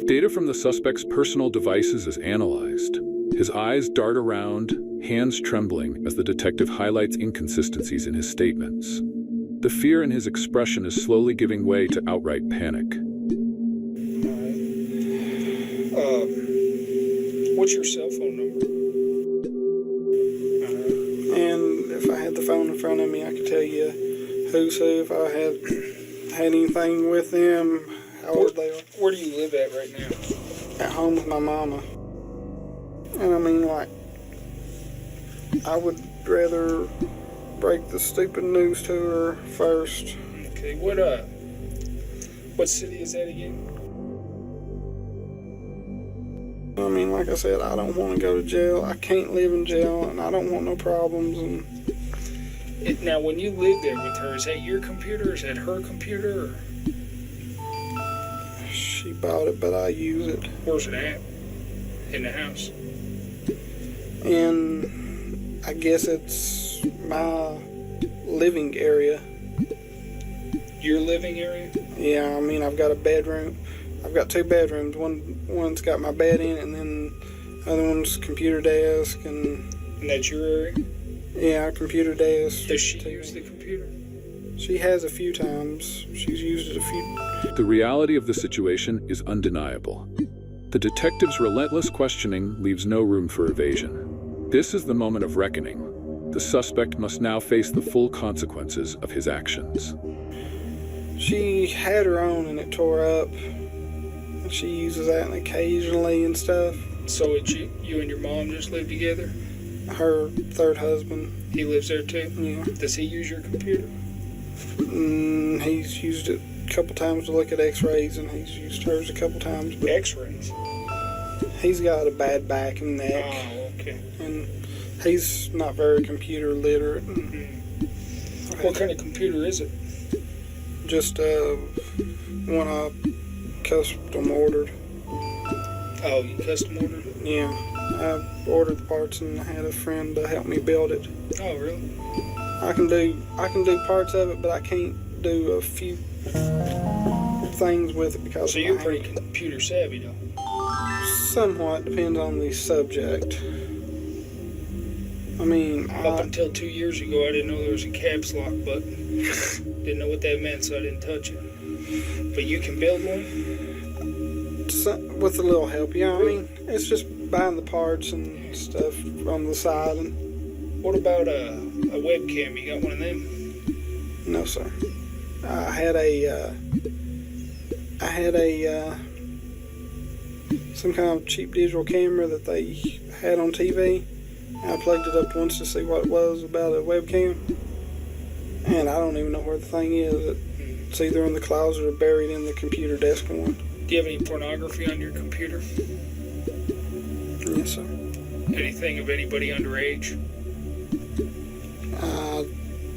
Data from the suspect's personal devices is analyzed. His eyes dart around, hands trembling as the detective highlights inconsistencies in his statements. The fear in his expression is slowly giving way to outright panic. What's your cell phone number? And if I had the phone in front of me, I could tell you who's who, if I had anything with them, how old they are. Where do you live at right now? At home with my mama. And I mean, like, I would rather break the stupid news to her first. Okay, what city is that again? I mean, like I said, I don't want to go to jail. I can't live in jail, and I don't want no problems. And Now, when you lived there with her, is that your computer? Is that her computer? Or? she bought it, but I use it. Where's it at? In the house? And I guess it's my living area. Your living area? Yeah, I mean, I've got a bedroom. I've got 2 bedrooms. One's got my bed in it, and then the other one's computer desk. And that's your area? Yeah, computer desk. Does she use the computer? She has a few times. She's used it a few. The reality of the situation is undeniable. The detective's relentless questioning leaves no room for evasion. This is the moment of reckoning. The suspect must now face the full consequences of his actions. She had her own and it tore up. And she uses that occasionally and stuff. So you and your mom just live together? Her third husband. He lives there too? Yeah. Does he use your computer? He's used it a couple times to look at x-rays, and he's used hers a couple times. But X-rays? he's got a bad back and neck. Oh, okay. And he's not very computer literate. What kind of computer is it? Just one I custom ordered. Oh, you custom ordered it? Yeah, I ordered the parts and I had a friend help me build it. Oh, really? I can do parts of it, but I can't do a few things with it because So of you're my pretty hand. computer savvy, though? Somewhat depends on the subject. I mean, Up until 2 years ago, I didn't know there was a caps lock button. Didn't know what that meant, so I didn't touch it. But you can build one? with a little help, you know what I mean? It's just buying the parts and stuff on the side. And What about a webcam? You got one of them? no, sir. I had a some kind of cheap digital camera that they had on TV. And I plugged it up once to see what it was about a webcam. And I don't even know where the thing is. It's either in the closet or buried in the computer desk one. Do you have any pornography on your computer? Yes, sir. Anything of anybody underage? I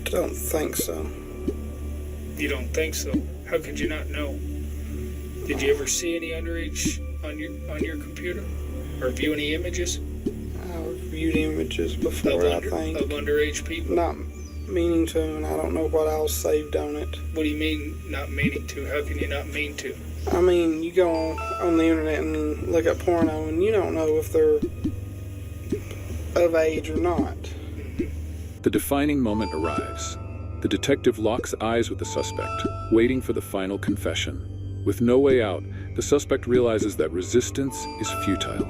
don't think so. You don't think so? How could you not know? Did you ever see any underage on your computer? Or view any images I've viewed images before, I think. of underage people? Not meaning to, and I don't know what else saved on it. What do you mean not meaning to? How can you not mean to? I mean, you go on the internet and look at porno, and you don't know if they're of age or not. The defining moment arrives. The detective locks eyes with the suspect, waiting for the final confession. With no way out, the suspect realizes that resistance is futile.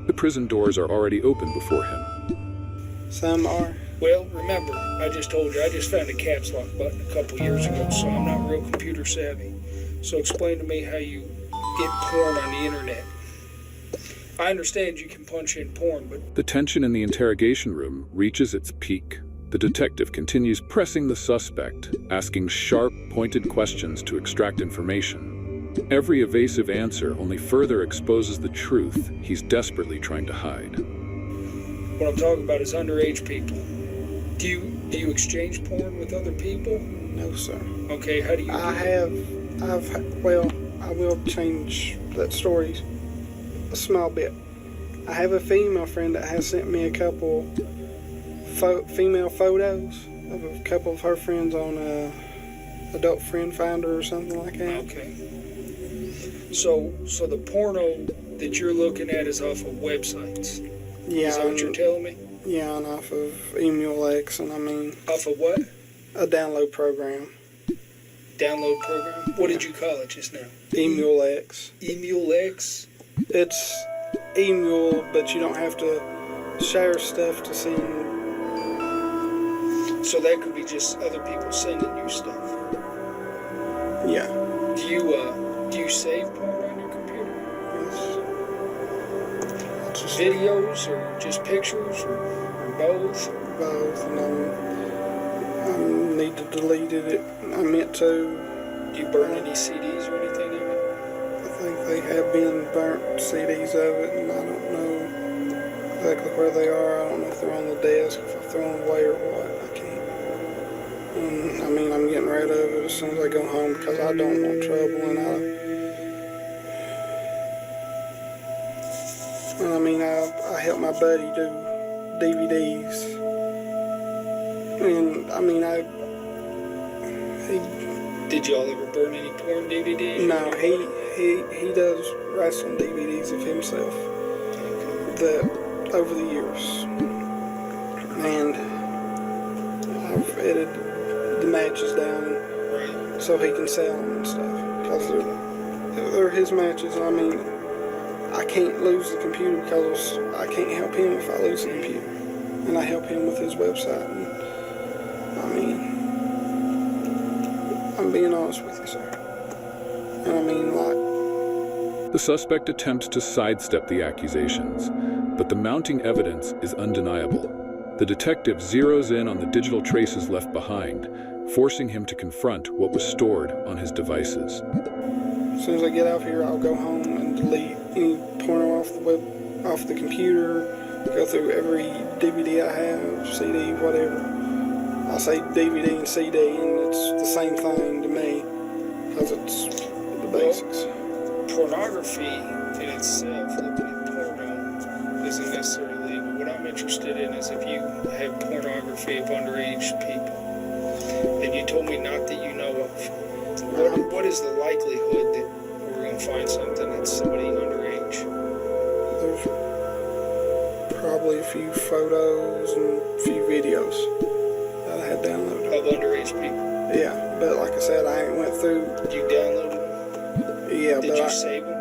The prison doors are already open before him. Some are. Well, remember, I just told you I just found a caps lock button a couple years ago, so I'm not real computer savvy. So explain to me how you get porn on the internet. I understand you can punch in porn, but The tension in the interrogation room reaches its peak. The detective continues pressing the suspect, asking sharp, pointed questions to extract information. Every evasive answer only further exposes the truth he's desperately trying to hide. what I'm talking about is underage people. Do you exchange porn with other people? No, sir. Okay, how do you do that? I will change that story a small bit. I have a female friend that has sent me a couple female photos of a couple of her friends on Adult Friend Finder or something like that. Okay. So the porno that you're looking at is off of websites. Yeah, Is that what you're telling me? yeah, and off of Emulex, and I mean Off of what? a download program. Download program? What did you call it just now? Emulex. Emulex? It's Emule, but you don't have to share stuff to send. So that could be just other people sending you stuff. Yeah. Do you save porn on your computer? It's just Videos or just pictures or both? both, and I need to delete it. I meant to. Do you burn any CDs or anything of it? I think they have been burnt CDs of it, and I don't know exactly where they are. I don't know if they're on the desk, if I've thrown them away or what. I can't. And I mean, I'm getting rid of it as soon as I go home because I don't want trouble, and I mean, I help my buddy do DVDs, and I mean, Did y'all ever burn any porn DVDs? no, he does wrestling DVDs of himself over the years, and I've edited the matches down Right. so he can sell them and stuff because they're his matches. And I mean, I can't lose the computer because I can't help him if I lose the computer, and I help him with his website. And I mean, I'm being honest with you, sir. And I mean, like, The suspect attempts to sidestep the accusations, but the mounting evidence is undeniable. The detective zeroes in on the digital traces left behind, forcing him to confront what was stored on his devices. as soon as I get out of here, I'll go home and delete any porno off the computer, go through every DVD I have, CD, whatever. I say DVD and CD, and it's the same thing to me, because it's the basics. Pornography in itself, looking at porno, isn't necessarily legal. What I'm interested in is if you have pornography of underage people, and you told me not that you know of. What is the likelihood that we're going to find something that's somebody underage? There's probably a few photos and a few videos that I had downloaded. Of underage people. Yeah, but like I said, I ain't went through. You downloaded them? Yeah, Did you save them?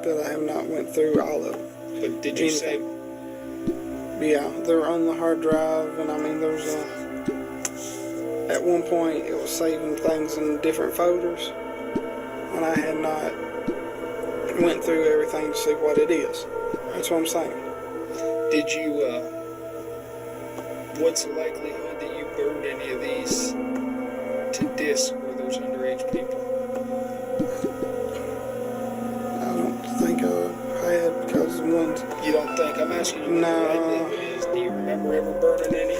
but I have not went through all of them. But did you save them? Yeah, they're on the hard drive, and I mean, there's at one point it was saving things in different folders, and I had not went through everything to see what it is. That's what I'm saying. Did you, what's the likelihood that you burned any of these to disk where there's underage people? I don't think I had, because the ones. You don't think? I'm asking you what No. the likelihood is. Do you remember ever burning any?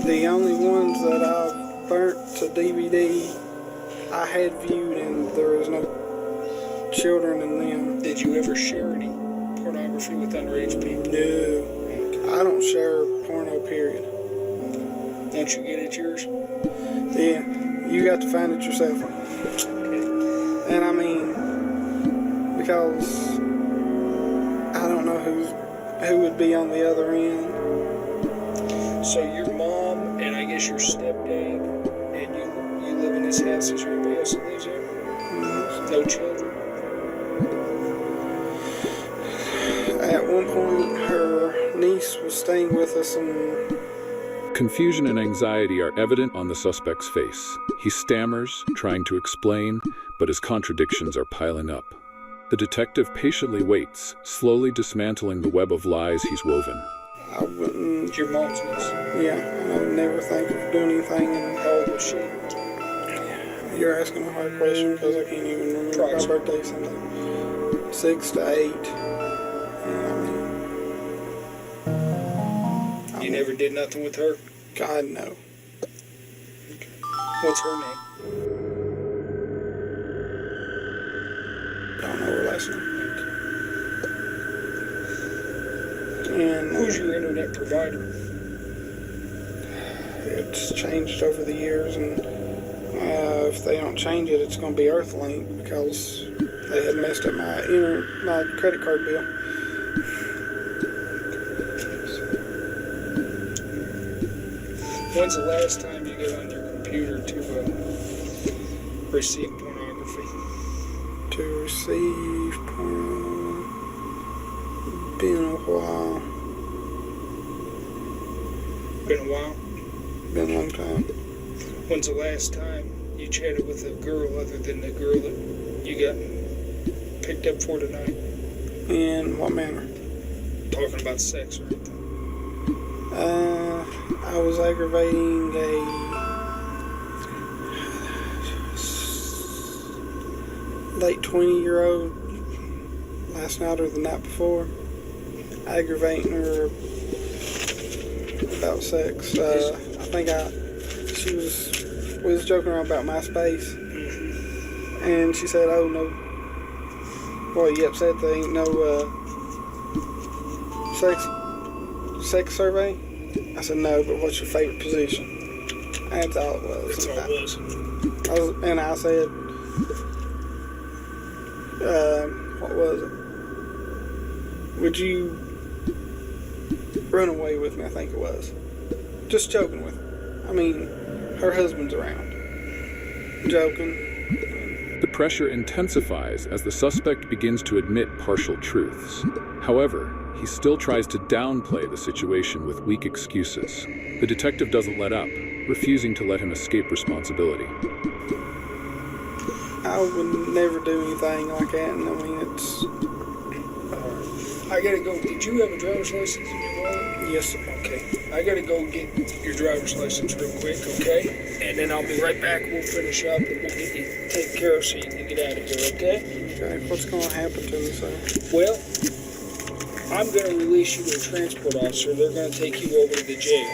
The only ones that I've burnt to DVD, I had viewed, and there was no children in them. Did you ever share any pornography with underage people? No, I don't share porno, period. Don't you get it yours? Yeah, you got to find it yourself. Okay. And I mean, because I don't know who would be on the other end. So your mom and I guess your stepdad and you live in this house. Is there anybody else that lives here? No children? At one point, her niece was staying with us, and Confusion and anxiety are evident on the suspect's face. He stammers, trying to explain, but his contradictions are piling up. The detective patiently waits, slowly dismantling the web of lies he's woven. I wouldn't. It's your mom's niece. Yeah, I would never think of doing anything. And How old was she? you're asking a hard question because I can't even remember my birthday. Something 6 to 8. You never did nothing with her? God, no. What's her name? Don't know her last name. And Who's your internet provider? it's changed over the years, and if they don't change it, it's going to be Earthlink because they had messed up my credit card bill. When's the last time you got on your computer to receive pornography? To receive porn, been a while, Been a while? been a long time. When's the last time you chatted with a girl other than the girl that you got picked up for tonight? In what manner? Talking about sex or anything? I was aggravating a late 20-year-old last night or the night before, aggravating her about sex. I think we was joking around about MySpace, and she said, "Oh no, boy, you upset there ain't no sex survey?" I said, "No, but what's your favorite position?" That's all it was. That's all it was. And I said, what was it? Would you run away with me? I think it was. Just joking with her. I mean, her husband's around. Joking. The pressure intensifies as the suspect begins to admit partial truths. However, he still tries to downplay the situation with weak excuses. The detective doesn't let up, refusing to let him escape responsibility. I would never do anything like that, and I mean, it's... I gotta go. Did you have a driver's license in your wallet? Yes, sir. Okay. I gotta go get your driver's license real quick, okay? And then I'll be right back. We'll finish up and we'll get you taken care of so you can get out of here, okay? Okay, what's going to happen to me, sir? Well, I'm gonna release you to a transport officer. They're gonna take you over to the jail,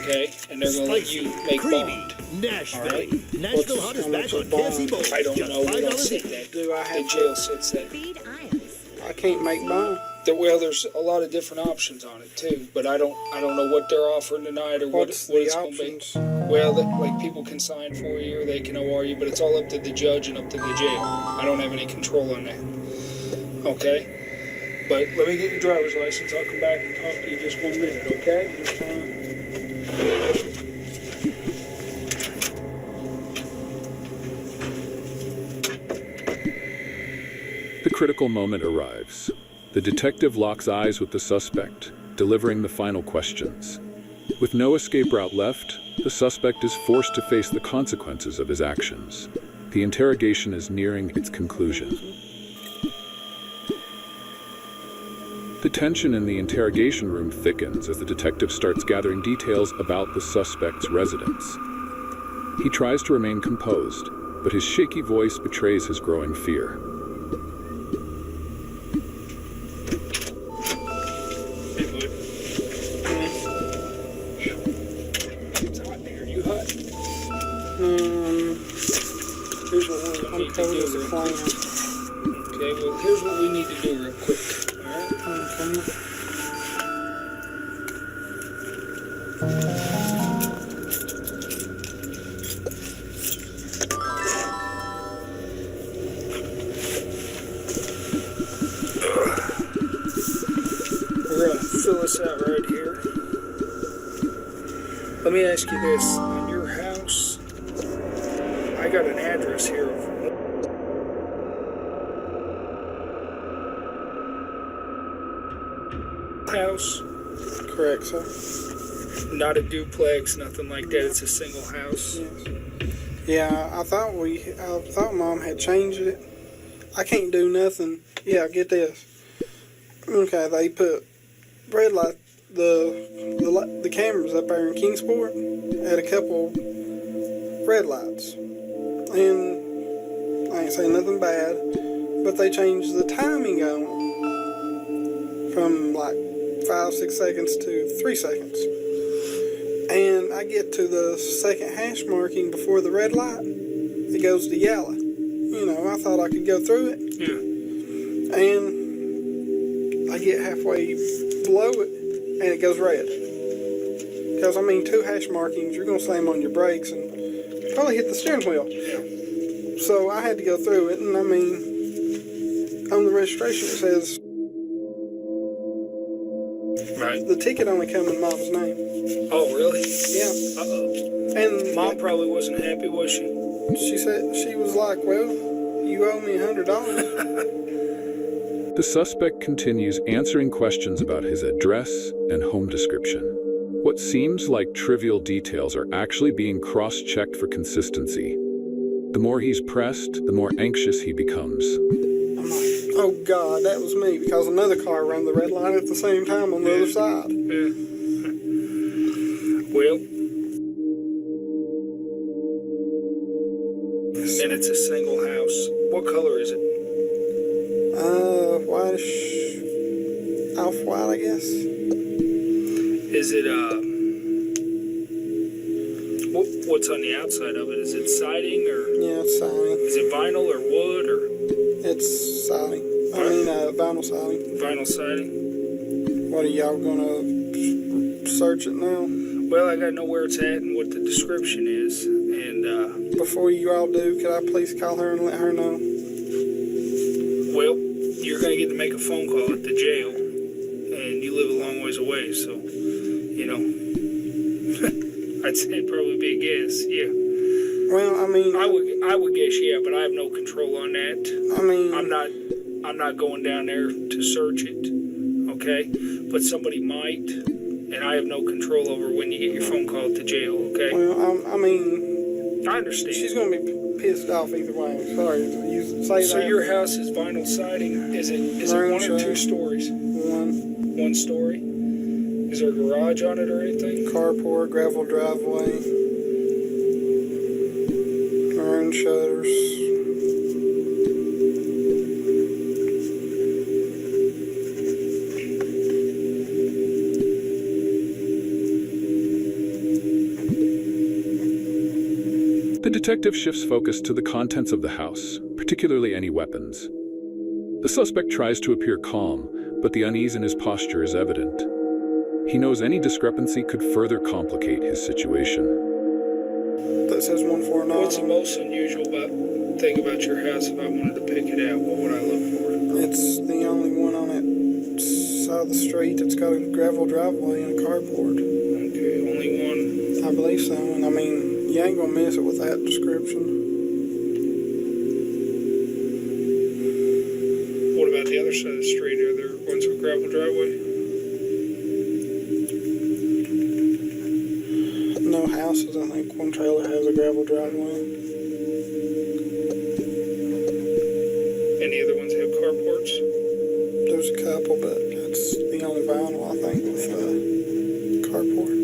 okay? And they're gonna let you make bond. Nashville. All right. Nashville Hot is how back much on is bond? KFC Bowl. I don't Just know. We don't $5 set each. that. Do I The have jail sets that. I can't make mine. Well, there's a lot of different options on it too, but I don't know what they're offering tonight or what What's what the it's going to be. options? Well, like people can sign for you or they can OR you, but it's all up to the judge and up to the jail. I don't have any control on that. Okay. But let me get your driver's license. I'll come back and talk to you just 1 minute, okay? The critical moment arrives. The detective locks eyes with the suspect, delivering the final questions. With no escape route left, the suspect is forced to face the consequences of his actions. The interrogation is nearing its conclusion. The tension in the interrogation room thickens as the detective starts gathering details about the suspect's residence. He tries to remain composed, but his shaky voice betrays his growing fear. Hey, bud. It's hot in here. You hot? Here's what we I'm need to cold do as a real clam. quick. Okay, well, here's what we need to do real quick. Alright? Okay. We're gonna fill this out right here. Let me ask you this. On your house, I got an address here of house, Correct, sir. not a duplex, nothing like that. It's a single house. Yes. Yeah, I thought Mom had changed it. I can't do nothing. Yeah, get this. Okay, they put red light, the cameras up there in Kingsport had a couple red lights, and I ain't saying nothing bad, but they changed the timing on them from like 5-6 seconds to 3 seconds. And I get to the second hash marking before the red light, it goes to yellow. You know, I thought I could go through it. Yeah. And I get halfway below it, and it goes red. Because, I mean, 2 hash markings, you're going to slam on your brakes and probably hit the steering wheel. So I had to go through it, and I mean, on the registration it says, Right. the ticket only come in Mom's name. Oh, really? Yeah. Uh-oh. And Mom probably wasn't happy, was she? she said, she was like, well, you owe me $100. The suspect continues answering questions about his address and home description. What seems like trivial details are actually being cross-checked for consistency. The more he's pressed, the more anxious he becomes. I'm like, oh God, that was me, because another car ran the red light at the same time on the other side. Yeah. Well, and it's a single house. What color is it? Whitish, off-white, I guess. Is it, what's on the outside of it? Is it siding or Yeah, it's siding. is it vinyl or wood or It's siding. I mean, vinyl siding. vinyl siding? What are y'all gonna search it now? Well, I gotta know where it's at and what the description is. And, Before you all do, could I please call her and let her know? well, you're gonna get to make a phone call at the jail. And you live a long ways away, so, you know, I'd say it'd probably be a guess, yeah. Well, I mean, I would guess, yeah, but I have no control on that. I mean, I'm not going down there to search it, okay? But somebody might, and I have no control over when you get your phone call at the jail, okay? well, I mean, I understand. she's gonna be pissed off either way. Sorry, you say So that. your house is vinyl siding? Is it Room 1 or 2 shade. stories? One 1 story? Is there a garage on it or anything? carport, gravel driveway, maroon shutters. The detective shifts focus to the contents of the house, particularly any weapons. The suspect tries to appear calm, but the unease in his posture is evident. He knows any discrepancy could further complicate his situation. That says 149. What's the most unusual thing about your house if I wanted to pick it out? What would I look for? It's the only one on it side of the street that's got a gravel driveway and a carport. Okay, only one. I believe so, and I mean, you ain't gonna miss it with that description. What about the other side of the street? Are there ones with gravel driveway? No houses. I think one trailer has a gravel driveway. Any other ones have carports? There's a couple, but that's the only vinyl I think with carport.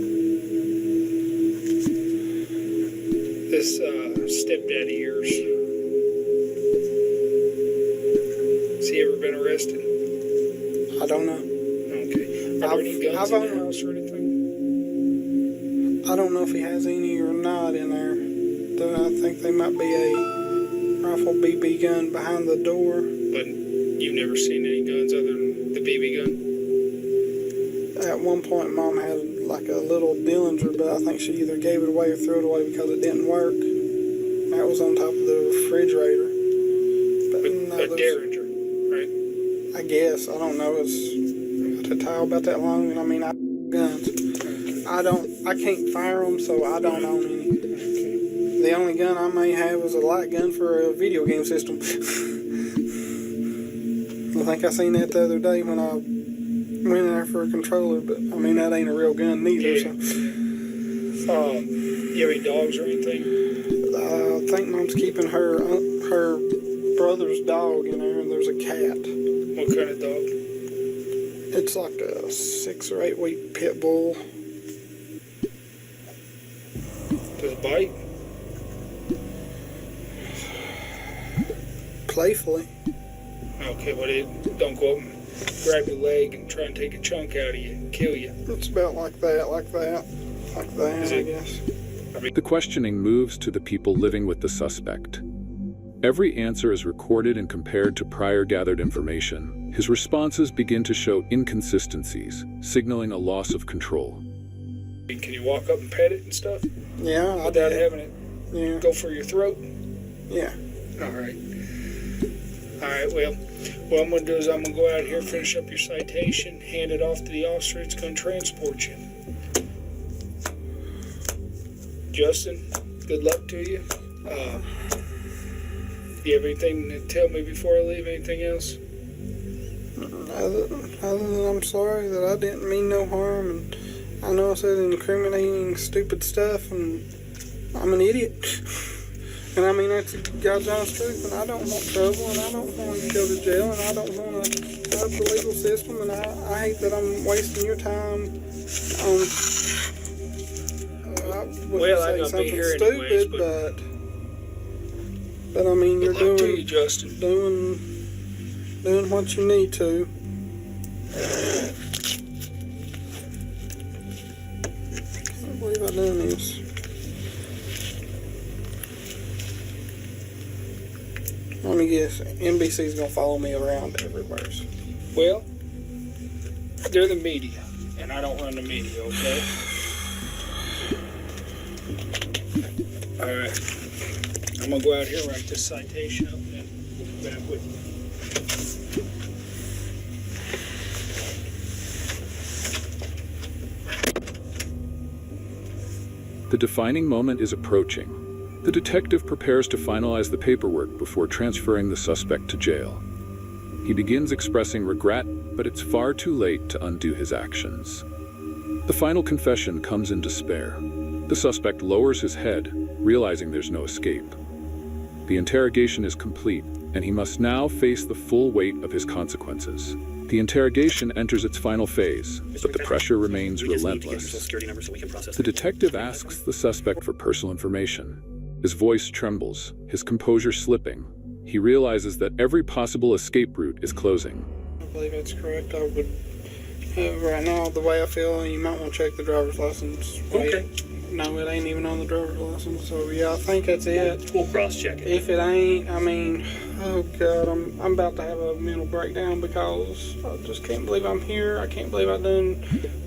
This stepdad of yours, has he ever been arrested? I don't know. Okay. Are there any guns in the house or anything? I don't know if he has any or not in there. Though I think there might be a rifle BB gun behind the door. But you've never seen any guns other than the BB gun? At one point, Mom had like a little Dillinger, but I think she either gave it away or threw it away because it didn't work. That was on top of the refrigerator. But no, A Derringer, right? I guess. I don't know. It's to tell about that long, and I mean, I guns. I can't fire them, so I don't own any. The only gun I may have is a light gun for a video game system. I think I seen that the other day when I went in there for a controller, but I mean, that ain't a real gun neither. Yeah. So. You have any dogs or anything? I think Mom's keeping her brother's dog in there, and there's a cat. What kind of dog? It's like a 6 or 8 week pit bull. Does it bite? Playfully. Okay, but it don't go up and grab your leg and try and take a chunk out of you and kill you. It's about like that, Is I it- guess. The questioning moves to the people living with the suspect. Every answer is recorded and compared to prior gathered information. His responses begin to show inconsistencies, signaling a loss of control. Can you walk up and pet it and stuff Yeah, I without did. having it Yeah, go for your throat? yeah. All right. All right, well, what I'm going to do is I'm going to go out here, finish up your citation, hand it off to the officer that's going to transport you. Justin, good luck to you. Do you have anything to tell me before I leave? Anything else? Other than I'm sorry that I didn't mean no harm, and I know I said incriminating, stupid stuff, and I'm an idiot. And I mean, that's God's honest truth, and I don't want trouble, and I don't want to go to jail, and I don't want to up the legal system, and I hate that I'm wasting your time on. I Well, I wouldn't gotta be say here something anyways, stupid, but I mean, you're Good luck to you, doing Justin. what you need to. Can't believe I done this. Let me guess, NBC's gonna follow me around everywhere. Well, they're the media, and I don't run the media, okay? All right. I'm going to go out here and write this citation up and then we'll be back with you. The defining moment is approaching. The detective prepares to finalize the paperwork before transferring the suspect to jail. He begins expressing regret, but it's far too late to undo his actions. The final confession comes in despair. The suspect lowers his head, realizing there's no escape. The interrogation is complete, and he must now face the full weight of his consequences. The interrogation enters its final phase, but the pressure remains relentless. The detective asks the suspect for personal information. His voice trembles, his composure slipping. He realizes that every possible escape route is closing. I believe that's correct. I would, right now, the way I feel, you might want to check the driver's license. Okay. No, it ain't even on the driver's license, so yeah, I think that's it. We'll cross-check it. If it ain't, I mean, oh God, I'm about to have a mental breakdown because I just can't believe I'm here. I can't believe I done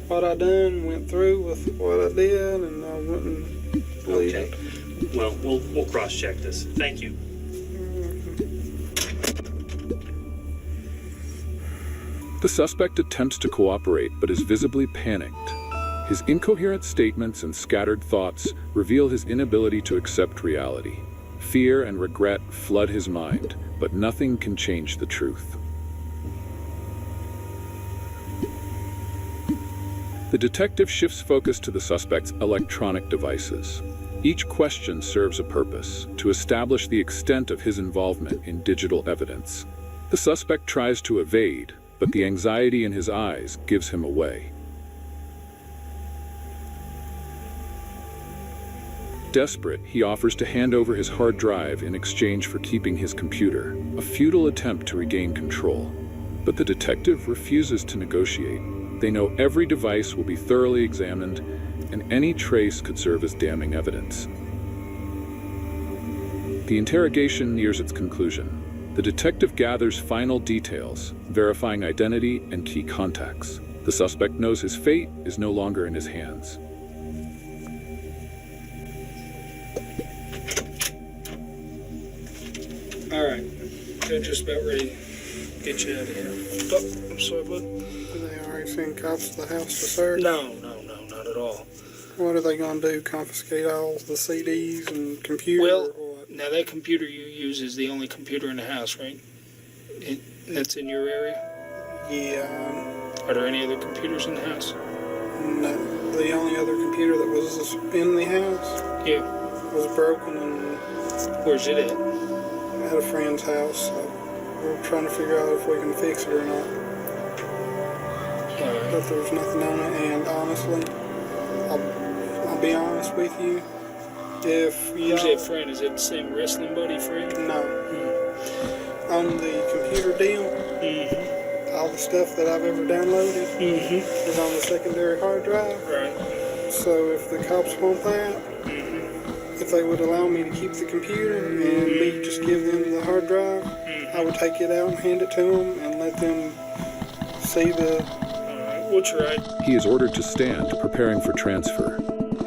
what I done, went through with what I did, and I wouldn't believe Okay. it. Well, we'll cross-check this. Thank you. The suspect attempts to cooperate but is visibly panicked. His incoherent statements and scattered thoughts reveal his inability to accept reality. Fear and regret flood his mind, but nothing can change the truth. The detective shifts focus to the suspect's electronic devices. Each question serves a purpose, to establish the extent of his involvement in digital evidence. The suspect tries to evade, but the anxiety in his eyes gives him away. Desperate, he offers to hand over his hard drive in exchange for keeping his computer, a futile attempt to regain control. But the detective refuses to negotiate. They know every device will be thoroughly examined, and any trace could serve as damning evidence. The interrogation nears its conclusion. The detective gathers final details, verifying identity and key contacts. The suspect knows his fate is no longer in his hands. All right, they're just about ready to get you out of here. Oh, I'm sorry, bud. They already sent cops to the house to search. No, not at all. What are they gonna do? Confiscate all the CDs and computer? Well, or what? now that computer you use is the only computer in the house, right? That's in your area? Yeah. Are there any other computers in the house? No, the only other computer that was in the house Yeah. was broken and Where's it at? at a friend's house. So we're trying to figure out if we can fix it or not. All right. But there's nothing on it, and honestly, I'll be honest with you. If Who's y'all- that friend? Is it the same wrestling buddy friend? No. On the computer deal, Mm-hmm. all the stuff that I've ever downloaded Mm-hmm. is on the secondary hard drive. Right. So if the cops want that, Mm-hmm. if they would allow me to keep the computer and me just give them the hard drive, I would take it out and hand it to them and let them see the... All right. What's your ID? He is ordered to stand, preparing for transfer.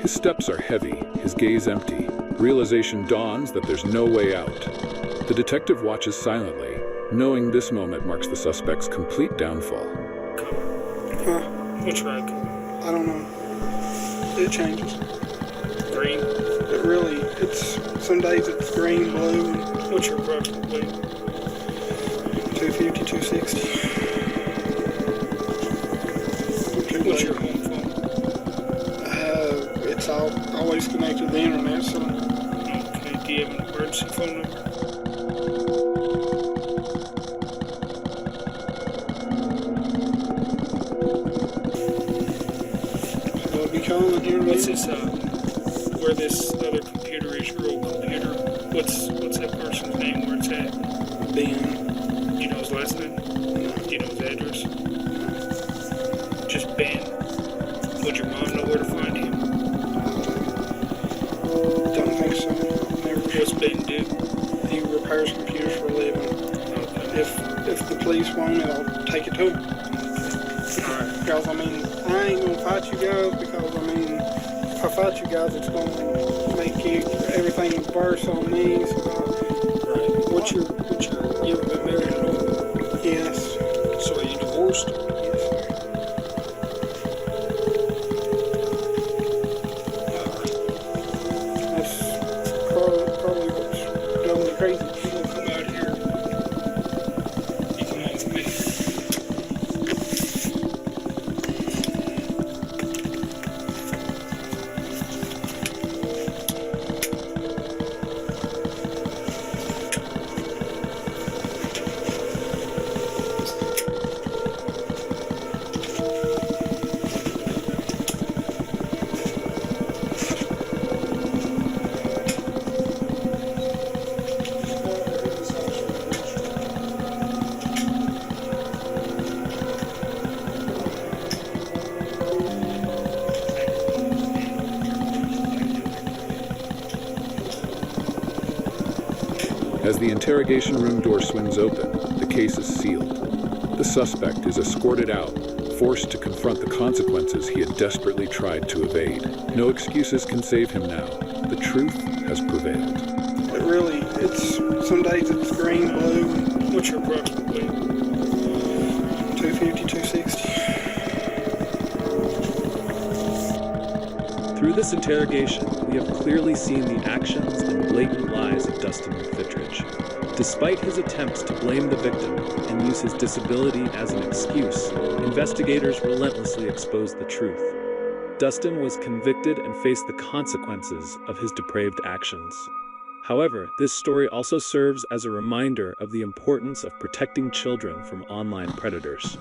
His steps are heavy, his gaze empty. Realization dawns that there's no way out. The detective watches silently, knowing this moment marks the suspect's complete downfall. Huh, What's your ID? I don't know. It changes. Green. It really, some days it's green, blue, and What's your approximate weight? 250, 260. What's your home phone? It's always connected to the internet, so Okay. Do you have an emergency phone number? I'll be calling here. What's this? Where this other computer is your old computer? What's that person's name? Where it's at? Ben. Do you know his last name? Do you know his address? Just Ben. Would your mom know where to find him? Don't think so. Never. What's Ben do? He repairs computers for a living. Okay. If the police want it, I'll take it to him. Alright. Because, I mean, I ain't gonna fight you guys because, I mean, if I fight you guys, it's gonna make everything worse on me. So, Right. What's your, you ever been married at all? yes. So are you divorced? Yes, sir. That's probably what's driving me crazy. You gonna come out here? You come on with me. As the interrogation room door swings open, the case is sealed. The suspect is escorted out, forced to confront the consequences he had desperately tried to evade. No excuses can save him now. The truth has prevailed. It really, some days it's green, blue, What's your approximate weight? 250, 5260. Through this interrogation, we have clearly seen the actions and blatant lies of Dustin McFittridge. Despite his attempts to blame the victim and use his disability as an excuse, investigators relentlessly exposed the truth. Dustin was convicted and faced the consequences of his depraved actions. However, this story also serves as a reminder of the importance of protecting children from online predators.